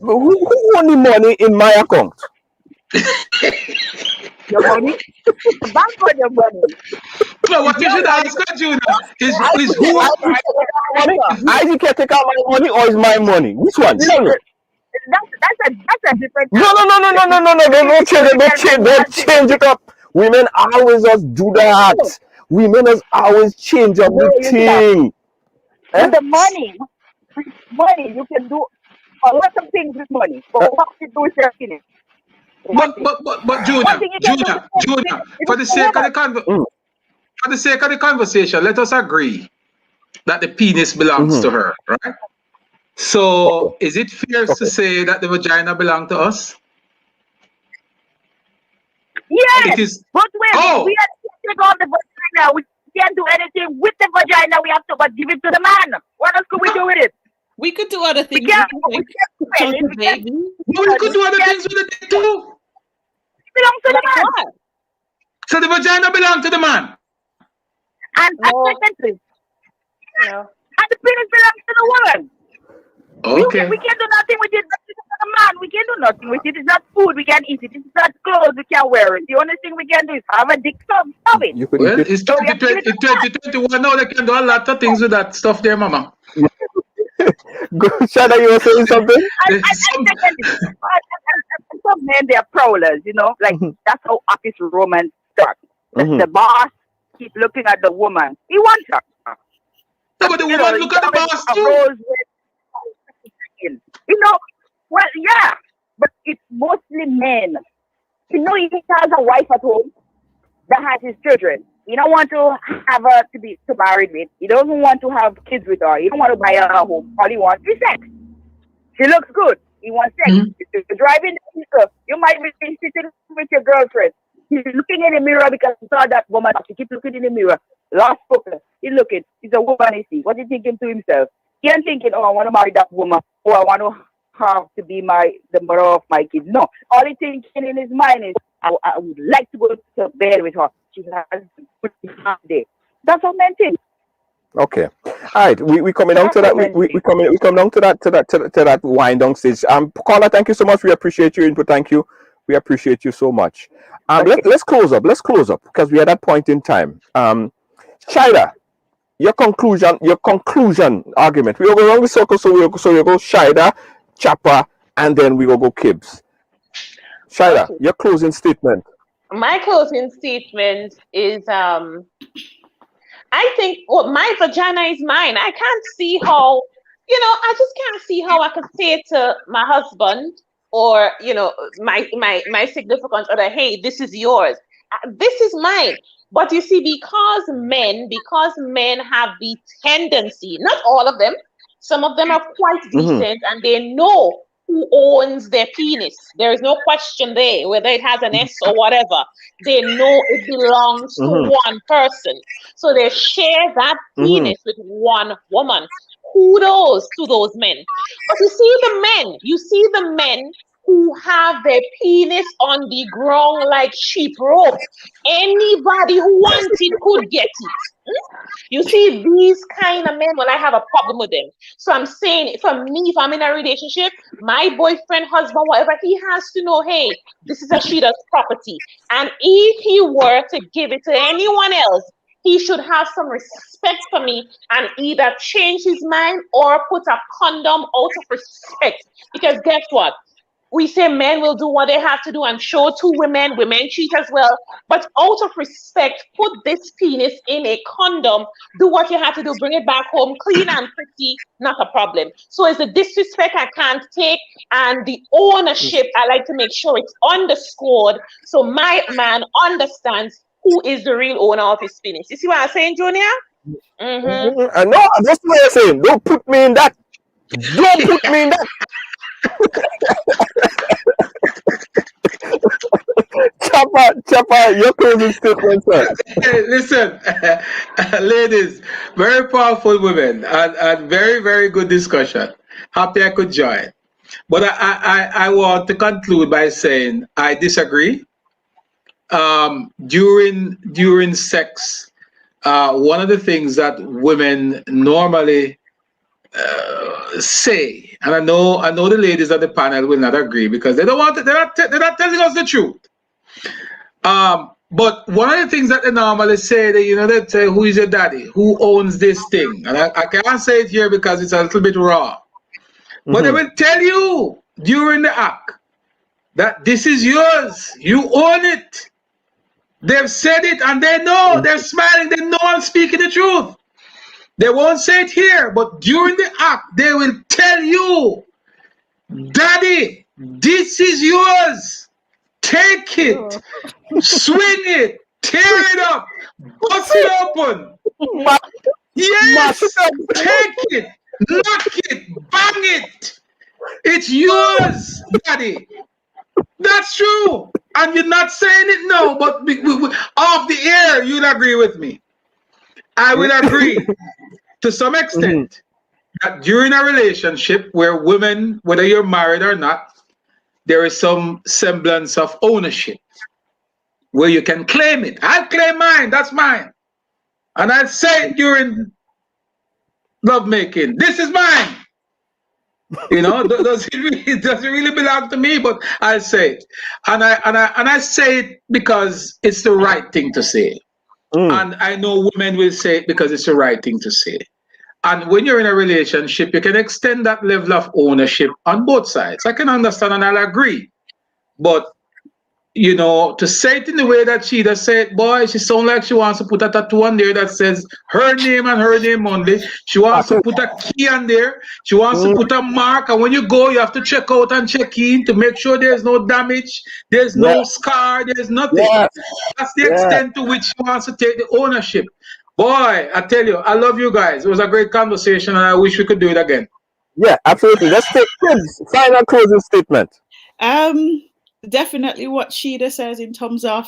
Who own the money in my account? Your money? The bank or your money? No, what you should ask her, Junior, is who? I the caretaker my money or is my money? Which one? Tell me. That's a different. No. Don't change it up. Women always just do that. Women just always change up the thing. With the money, you can do a lot of things with money. But what you do is your feelings. But Junior, for the sake of the conversation, let us agree that the penis belongs to her, right? So, is it fair to say that the vagina belongs to us? Yes, it is. But we have to take on the vagina. We can't do anything with the vagina. We have to but give it to the man. What else could we do with it? We could do other things. We could do other things with it too. It belongs to the man. So the vagina belongs to the man. And secondly, and the penis belongs to the woman. Okay. We can't do nothing with it. The man, we can't do nothing with it. It's not food. We can't eat it. It's not clothes. We can't wear it. The only thing we can do is have a dick. Stop it. Well, it's 2021 now. They can do a lot of things with that stuff there, Mama. Shada, you were saying something? Some men, they're prowlers, you know? Like, that's how office romance starts. The boss keep looking at the woman. He wants her. No, but the woman look at the boss too. You know, well, yeah, but it's mostly men. You know, he has a wife at home that has his children. He don't want to have her to be married with. He doesn't want to have kids with her. He don't want to buy her a home. All he wants is sex. She looks good. He wants sex. If you're driving the vehicle, you might be sitting with your girlfriend. He's looking in the mirror because he saw that woman. He keeps looking in the mirror. Last focus. He's looking. He's a woman, you see. What's he thinking to himself? He ain't thinking, oh, I want to marry that woman. Or I want to have to be the mother of my kids. No. All he's thinking in his mind is, I would like to go to bed with her. She has put half day. That's what men think. Okay. All right. We coming down to that. We come down to that wind down stage. Caller, thank you so much. We appreciate your input. Thank you. We appreciate you so much. Let's close up. Let's close up because we are at that point in time. Shida, your conclusion argument. We will go around the circle, so we'll go Shida, Chapa, and then we will go Kibbs. Shida, your closing statement. My closing statement is I think my vagina is mine. I can't see how, I just can't see how I could say to my husband or, my significant other, hey, this is yours. This is mine. But you see, because men have the tendency, not all of them, some of them are quite decent and they know who owns their penis. There is no question there, whether it has an S or whatever. They know it belongs to one person. So they share that penis with one woman. Kudos to those men. But you see the men who have their penis on the ground like sheep rope. Anybody who wants it could get it. You see, these kind of men, I have a problem with them. So I'm saying, for me, if I'm in a relationship, my boyfriend, husband, whatever, he has to know, hey, this is Ashida's property. And if he were to give it to anyone else, he should have some respect for me and either change his mind or put a condom out of respect. Because guess what? We say men will do what they have to do and show to women cheat as well. But out of respect, put this penis in a condom, do what you have to do, bring it back home, clean and pretty, not a problem. So it's the disrespect I can't take, and the ownership, I like to make sure it's underscored so my man understands who is the real owner of his penis. You see what I'm saying, Junior? No, that's what I'm saying. Don't put me in that. Don't put me in that. Chapa, your closing statement, sir. Hey, listen, ladies, very powerful women and very, very good discussion. Happy I could join. But I want to conclude by saying I disagree. During sex, one of the things that women normally say, and I know the ladies on the panel will not agree because they don't want it, they're not telling us the truth. But one of the things that they normally say, they say, who is your daddy? Who owns this thing? And I can't say it here because it's a little bit raw. But they will tell you during the act that this is yours. You own it. They've said it and they know. They're smiling. They know I'm speaking the truth. They won't say it here, but during the act, they will tell you, Daddy, this is yours. Take it. Swing it. Tear it up. Bust it open. Yes. Take it. Knock it. Bang it. It's yours, Daddy. That's true. And you're not saying it now, but off the air, you'll agree with me. I will agree to some extent that during a relationship where women, whether you're married or not, there is some semblance of ownership where you can claim it. I claim mine, that's mine. And I'll say it during lovemaking. This is mine. Does it really belong to me? But I'll say it. And I say it because it's the right thing to say. And I know women will say it because it's the right thing to say. And when you're in a relationship, you can extend that level of ownership on both sides. I can understand and I'll agree. But, to say it in the way that she does say it, boy, she sounds like she wants to put a tattoo on there that says her name and her name only. She wants to put a key on there. She wants to put a mark. And when you go, you have to check out and check in to make sure there's no damage, there's no scar, there's nothing. That's the extent to which she wants to take the ownership. Boy, I tell you, I love you guys. It was a great conversation and I wish we could do it again. Yeah, absolutely. Let's take Kim's final closing statement. Definitely what Sheeda says in terms of,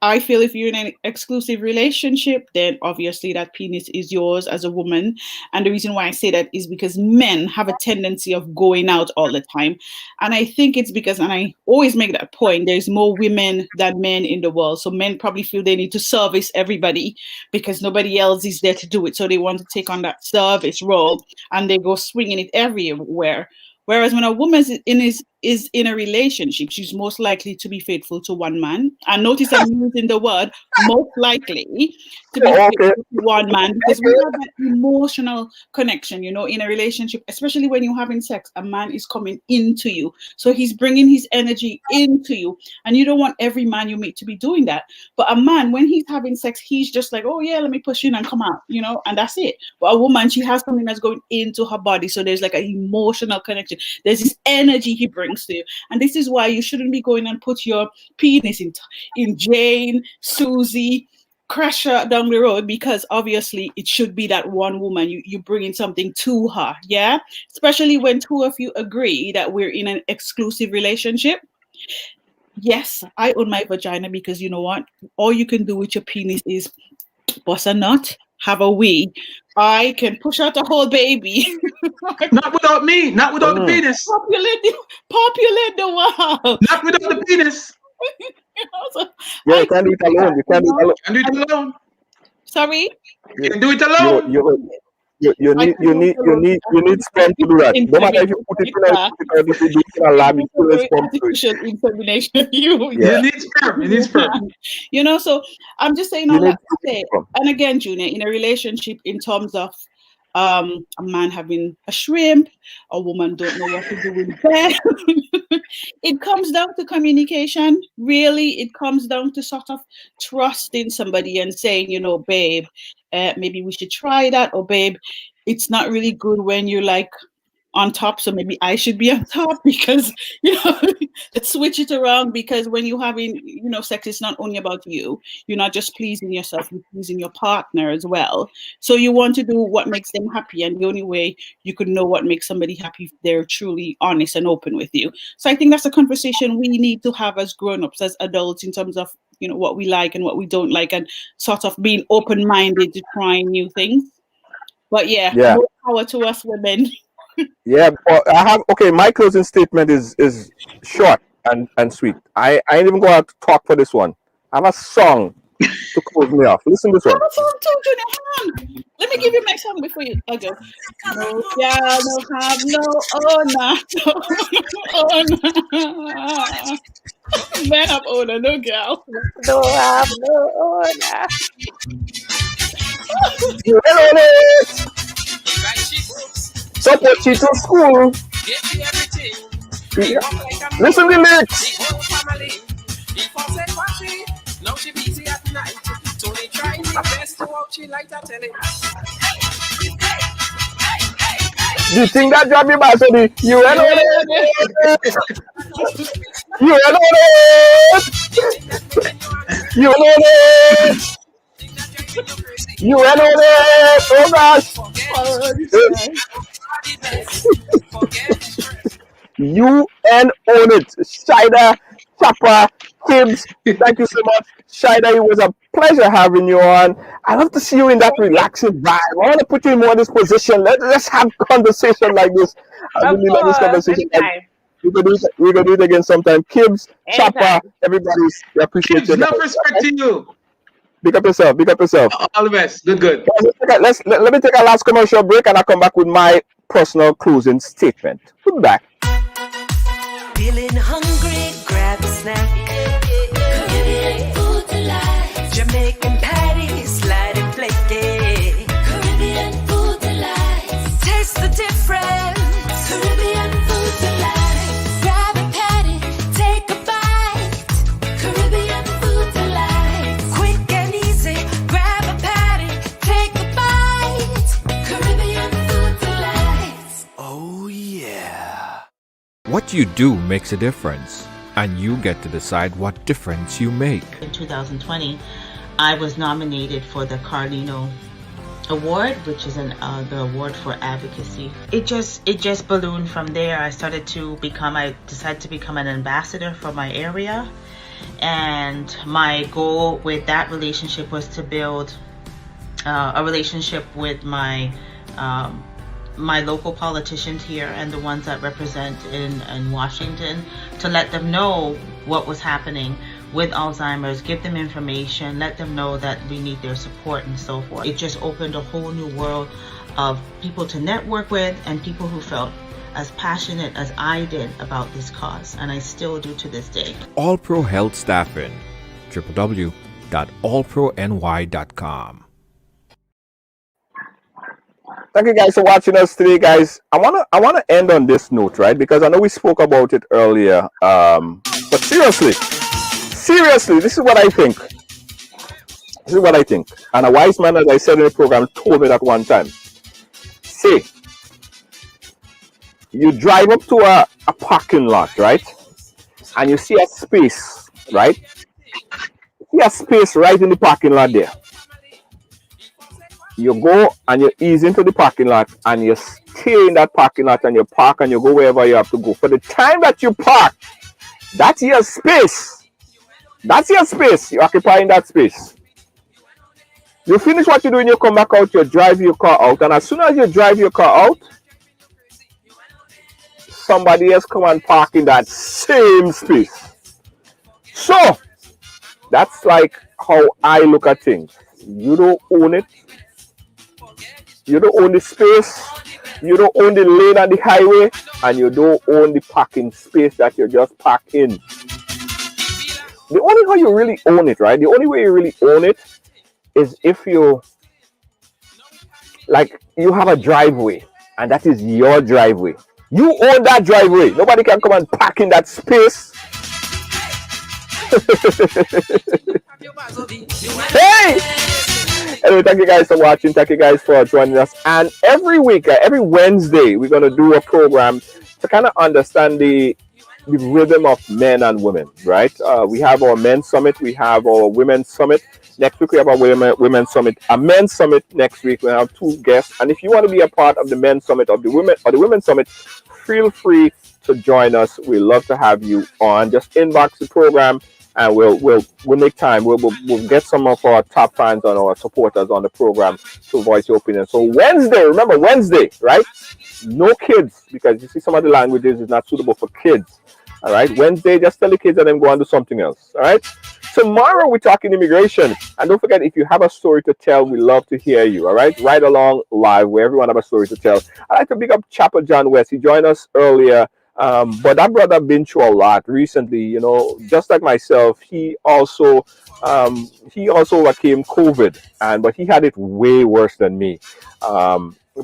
I feel if you're in an exclusive relationship, then obviously that penis is yours as a woman. And the reason why I say that is because men have a tendency of going out all the time. And I think it's because, and I always make that point, there's more women than men in the world. So men probably feel they need to service everybody because nobody else is there to do it. So they want to take on that service role and they go swinging it everywhere. Whereas when a woman is in a relationship, she's most likely to be faithful to one man. And notice I'm using the word most likely to be faithful to one man because we have that emotional connection, in a relationship, especially when you're having sex, a man is coming into you. So he's bringing his energy into you. And you don't want every man you meet to be doing that. But a man, when he's having sex, he's just like, oh yeah, let me push in and come out, and that's it. But a woman, she has something that's going into her body. So there's like an emotional connection. There's this energy he brings to you. And this is why you shouldn't be going and put your penis in Jane, Susie, Crusher down the road, because obviously it should be that one woman. You bringing something to her, yeah? Especially when two of you agree that we're in an exclusive relationship. Yes, I own my vagina because you know what? All you can do with your penis is bust a nut, have a wee. I can push out a whole baby. Not without me. Not without the penis. Populate the world. Not without the penis. You can't do it alone. You can't do it alone. You can do it alone. Sorry? You can do it alone. You need sperm to do that. No matter if you put it in if you do it in a lab, you still respond to it. Insemination. You need sperm. You need sperm. So I'm just saying all that to say. And again, Junior, in a relationship, in terms of a man having a shrimp, a woman don't know what to do with that. It comes down to communication. Really, it comes down to sort of trusting somebody and saying, babe, maybe we should try that, or babe, it's not really good when you're like on top, so maybe I should be on top, because let's switch it around, because when you're having sex, it's not only about you. You're not just pleasing yourself, you're pleasing your partner as well. So you want to do what makes them happy, and the only way you could know what makes somebody happy if they're truly honest and open with you. So I think that's a conversation we need to have as grown-ups, as adults, in terms of what we like and what we don't like, and sort of being open-minded to trying new things. But more power to us women. Yeah, but I have okay. My closing statement is short and sweet. I ain't even going to talk for this one. I have a song to close me off. Listen to this Have one. a song too, Junior. Hang on. Let me give you my song before you. Okay. No, yeah, no, have no owner. No owner. Man up owner, no girl. No, have no owner. You know it. Support you to school. Yeah. Listen to the lyrics. Now she busy at night. Tony trying the best to out she like that telling. Do you think that job you buy so the you know it? You know it. You know it. You know it. Oh gosh. You and own it. Shida, Chopper, Kibbs, thank you so much. Shida, it was a pleasure having you on. I love to see you in that relaxing vibe. I want to put you in more of this position. Let's have conversation like this. I really love this conversation. We're gonna do it again sometime. Kibbs, Chopper, everybody, we appreciate Kibbs, you. enough respect to you. Big up yourself. Big up yourself. All the best. Good. Let me take a last commercial break and I'll come back with my personal closing statement. We'll be back. Feeling hungry, grab a snack. Caribbean food delight. Jamaican patties, slide and flaky. Caribbean food delight. Taste the difference. Caribbean food delight. Grab a patty, take a bite. Caribbean food delight. Quick and easy, grab a patty, take a bite. Caribbean food delight. Oh, yeah. What you do makes a difference, and you get to decide what difference you make. In 2020, I was nominated for the Carlino Award, which is the award for advocacy. It just ballooned from there. I decided to become an ambassador for my area, and my goal with that relationship was to build a relationship with my local politicians here and the ones that represent in Washington, to let them know what was happening with Alzheimer's, give them information, let them know that we need their support and so forth. It just opened a whole new world of people to network with and people who felt as passionate as I did about this cause, and I still do to this day. All Pro Health Staffing, www.allprony.com. Thank you guys for watching us today, guys. I wanna end on this note, right? Because I know we spoke about it earlier. But seriously, this is what I think. And a wise man, as I said in the program, told me that one time. See, you drive up to a parking lot, right? And you see a space, right? You see a space right in the parking lot there. You go and you ease into the parking lot and you stay in that parking lot and you park and you go wherever you have to go. For the time that you park, that's your space. That's your space. You're occupying that space. You finish what you're doing, you come back out, you drive your car out. And as soon as you drive your car out, somebody else come and park in that same space. So, that's like how I look at things. You don't own it. You don't own the space, you don't own the lane on the highway, and you don't own the parking space that you just park in. The only way you really own it, right? The only way you really own it is if you have a driveway, and that is your driveway. You own that driveway. Nobody can come and park in that space. Hey! Anyway, thank you guys for watching. Thank you guys for joining us. And every week, every Wednesday, we're going to do a program to kind of understand the rhythm of men and women, right? We have our men's summit. We have our women's summit. Next week, we have our women's summit. A men's summit next week. We have 2 guests. And if you want to be a part of the men's summit or the women's summit, feel free to join us. We love to have you on. Just inbox the program and we'll make time. We'll get some of our top fans and our supporters on the program to voice your opinion. So Wednesday, remember Wednesday, right? No kids, because you see some of the languages is not suitable for kids. All right, Wednesday, just tell the kids and then go on to something else. All right. Tomorrow we're talking immigration, and don't forget, if you have a story to tell, we love to hear you. All right, Ride Along Live, where everyone have a story to tell. I like to big up Chapel John West. He joined us earlier, but that brother been through a lot recently. You know, just like myself, he also overcame COVID, but he had it way worse than me.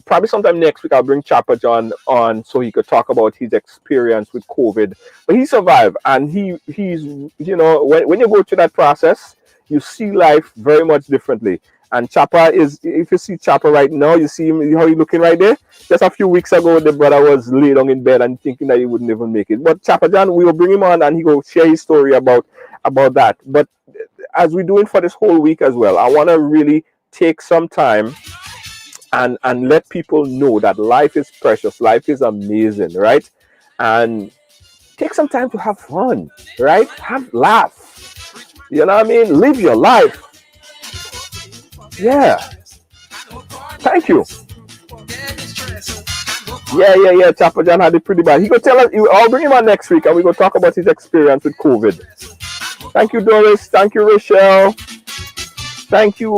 Probably sometime next week I'll bring Chapel John on so he could talk about his experience with COVID. But he survived, and he's when you go through that process, you see life very much differently. And Chapa is, if you see Chapa right now, you see him how he's looking right there. Just a few weeks ago, the brother was laid down in bed and thinking that he wouldn't even make it. But Chapa John, we will bring him on and he will share his story about that. But as we're doing for this whole week as well, I want to really take some time and let people know that life is precious, life is amazing, right? And take some time to have fun, right? Laugh. You know what I mean? Live your life. Yeah. Thank you. Yeah. Chapel John had it pretty bad. He could tell us. I'll bring him on next week, and we go talk about his experience with COVID. Thank you, Doris. Thank you, Rachel. Thank you,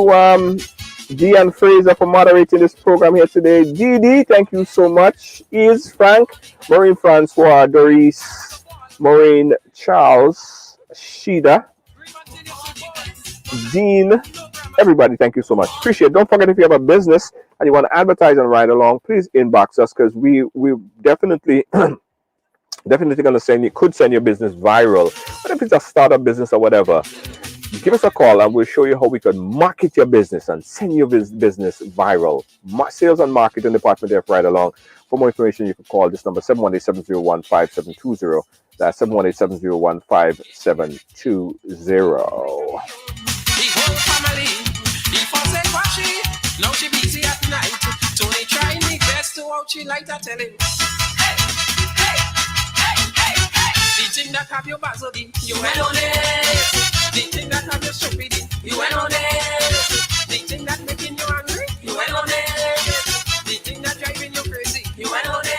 Dean Fraser, for moderating this program here today. Didi, thank you so much. Is Frank, Maureen Francois, Doris, Maureen Charles, Shida, Dean, everybody, thank you so much. Appreciate it. Don't forget, if you have a business and you want to advertise and ride along, please inbox us, because we definitely definitely going to could send your business viral. But if it's a startup business or whatever, give us a call and we'll show you how we can market your business and send your business viral. Sales and marketing department there, Ride Along. For more information, you can call this number, 718-701-5720. That's 718-701-5720. Now she busy at night. Tony trying me best to out she like to tell him. Hey. The thing that have your bazodi, you went on it. The thing that have your stupidity, you went on it. The thing that making you angry, you went on it. The thing that driving you crazy, you went on it.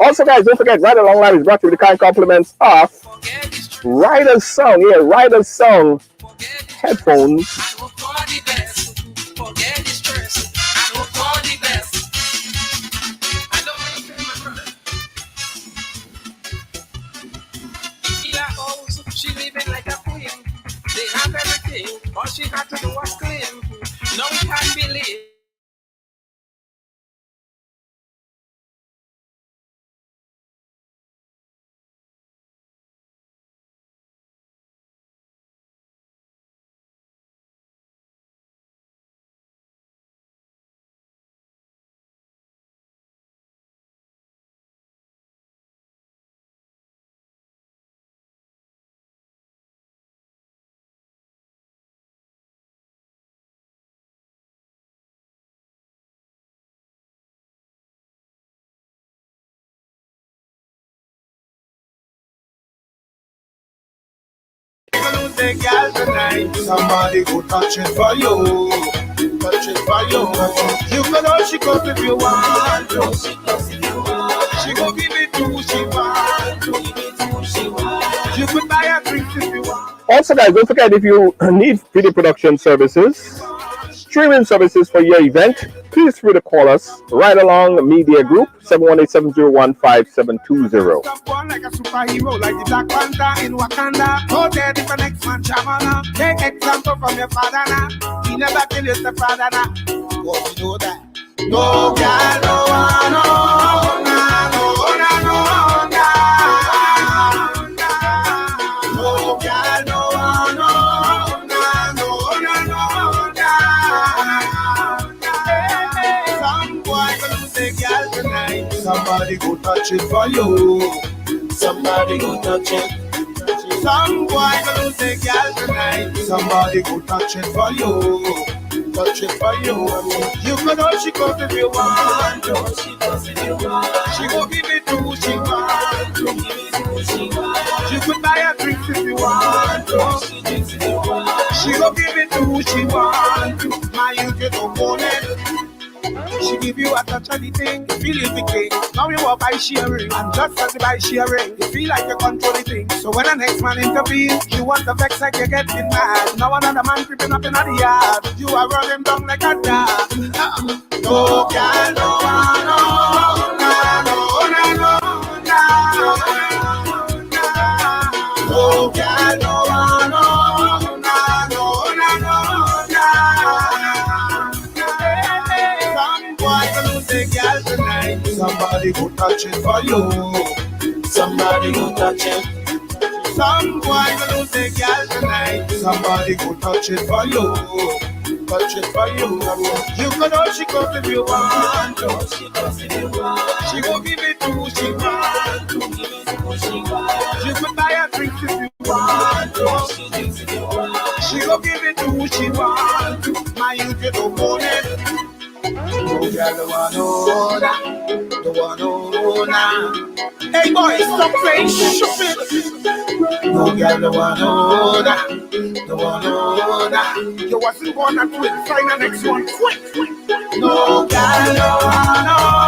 Also, guys, don't forget, Ride Along Live is brought to you with the kind compliments of Rider's Song. Yeah, Rider's Song headphones. Forget the stress and hope for the best. I don't want to say my brother. In her house, she living like a queen. They have everything, all she had to do was clean. No one can believe. Somebody go touch it for you. Touch it for you. You can all she got if you want to. She go give it to who she want to. You could buy a drink if you want. Also, guys, don't forget, if you need video production services, streaming services for your event, please feel free to call us. Ride Along Media Group, 718-701-5720. Like a superhero, like the Black Panther in Wakanda. Go there, the next man, Shamana. Take example from your father now. He never kill his father now. Oh, we know that. No, girl, no, no, no, no, no, no. No, girl, no, no, no, no, no, no. Some boy gonna lose their girl tonight. Somebody go touch it for you. Somebody go touch it. Some boy gonna lose their girl tonight. Somebody go touch it for you. Touch it for you. You can all she got if you want to. She go give it to who she want to. You could buy a drink if you want to. She go give it to who she want to. My youth opponent. She give you a touch of the thing, you feel it king. Now you walk by sharing, and just as you by sharing, you feel like you control the thing. So when the next man intervenes, you want to vex like you're getting mad. Now another man creeping up in the yard, you are running down like a dog. No, girl, no, no, no, no, no, no, no, girl, no, no, girl tonight. Somebody go touch it for you. Somebody go touch it. Some boy go lose a girl tonight. Somebody go touch it for you. Touch it for you. You can all she goes if you want to. She go give it to who she want. You could buy her drinks if you want to. She go give it to who she want. My youth get opponent. Oh, girl, the one who that, the one who now. Hey, boy, stop playing stupid. No, girl, the one who that, the one who that. You wasn't born at quit, find the next one quick. No, girl, the one who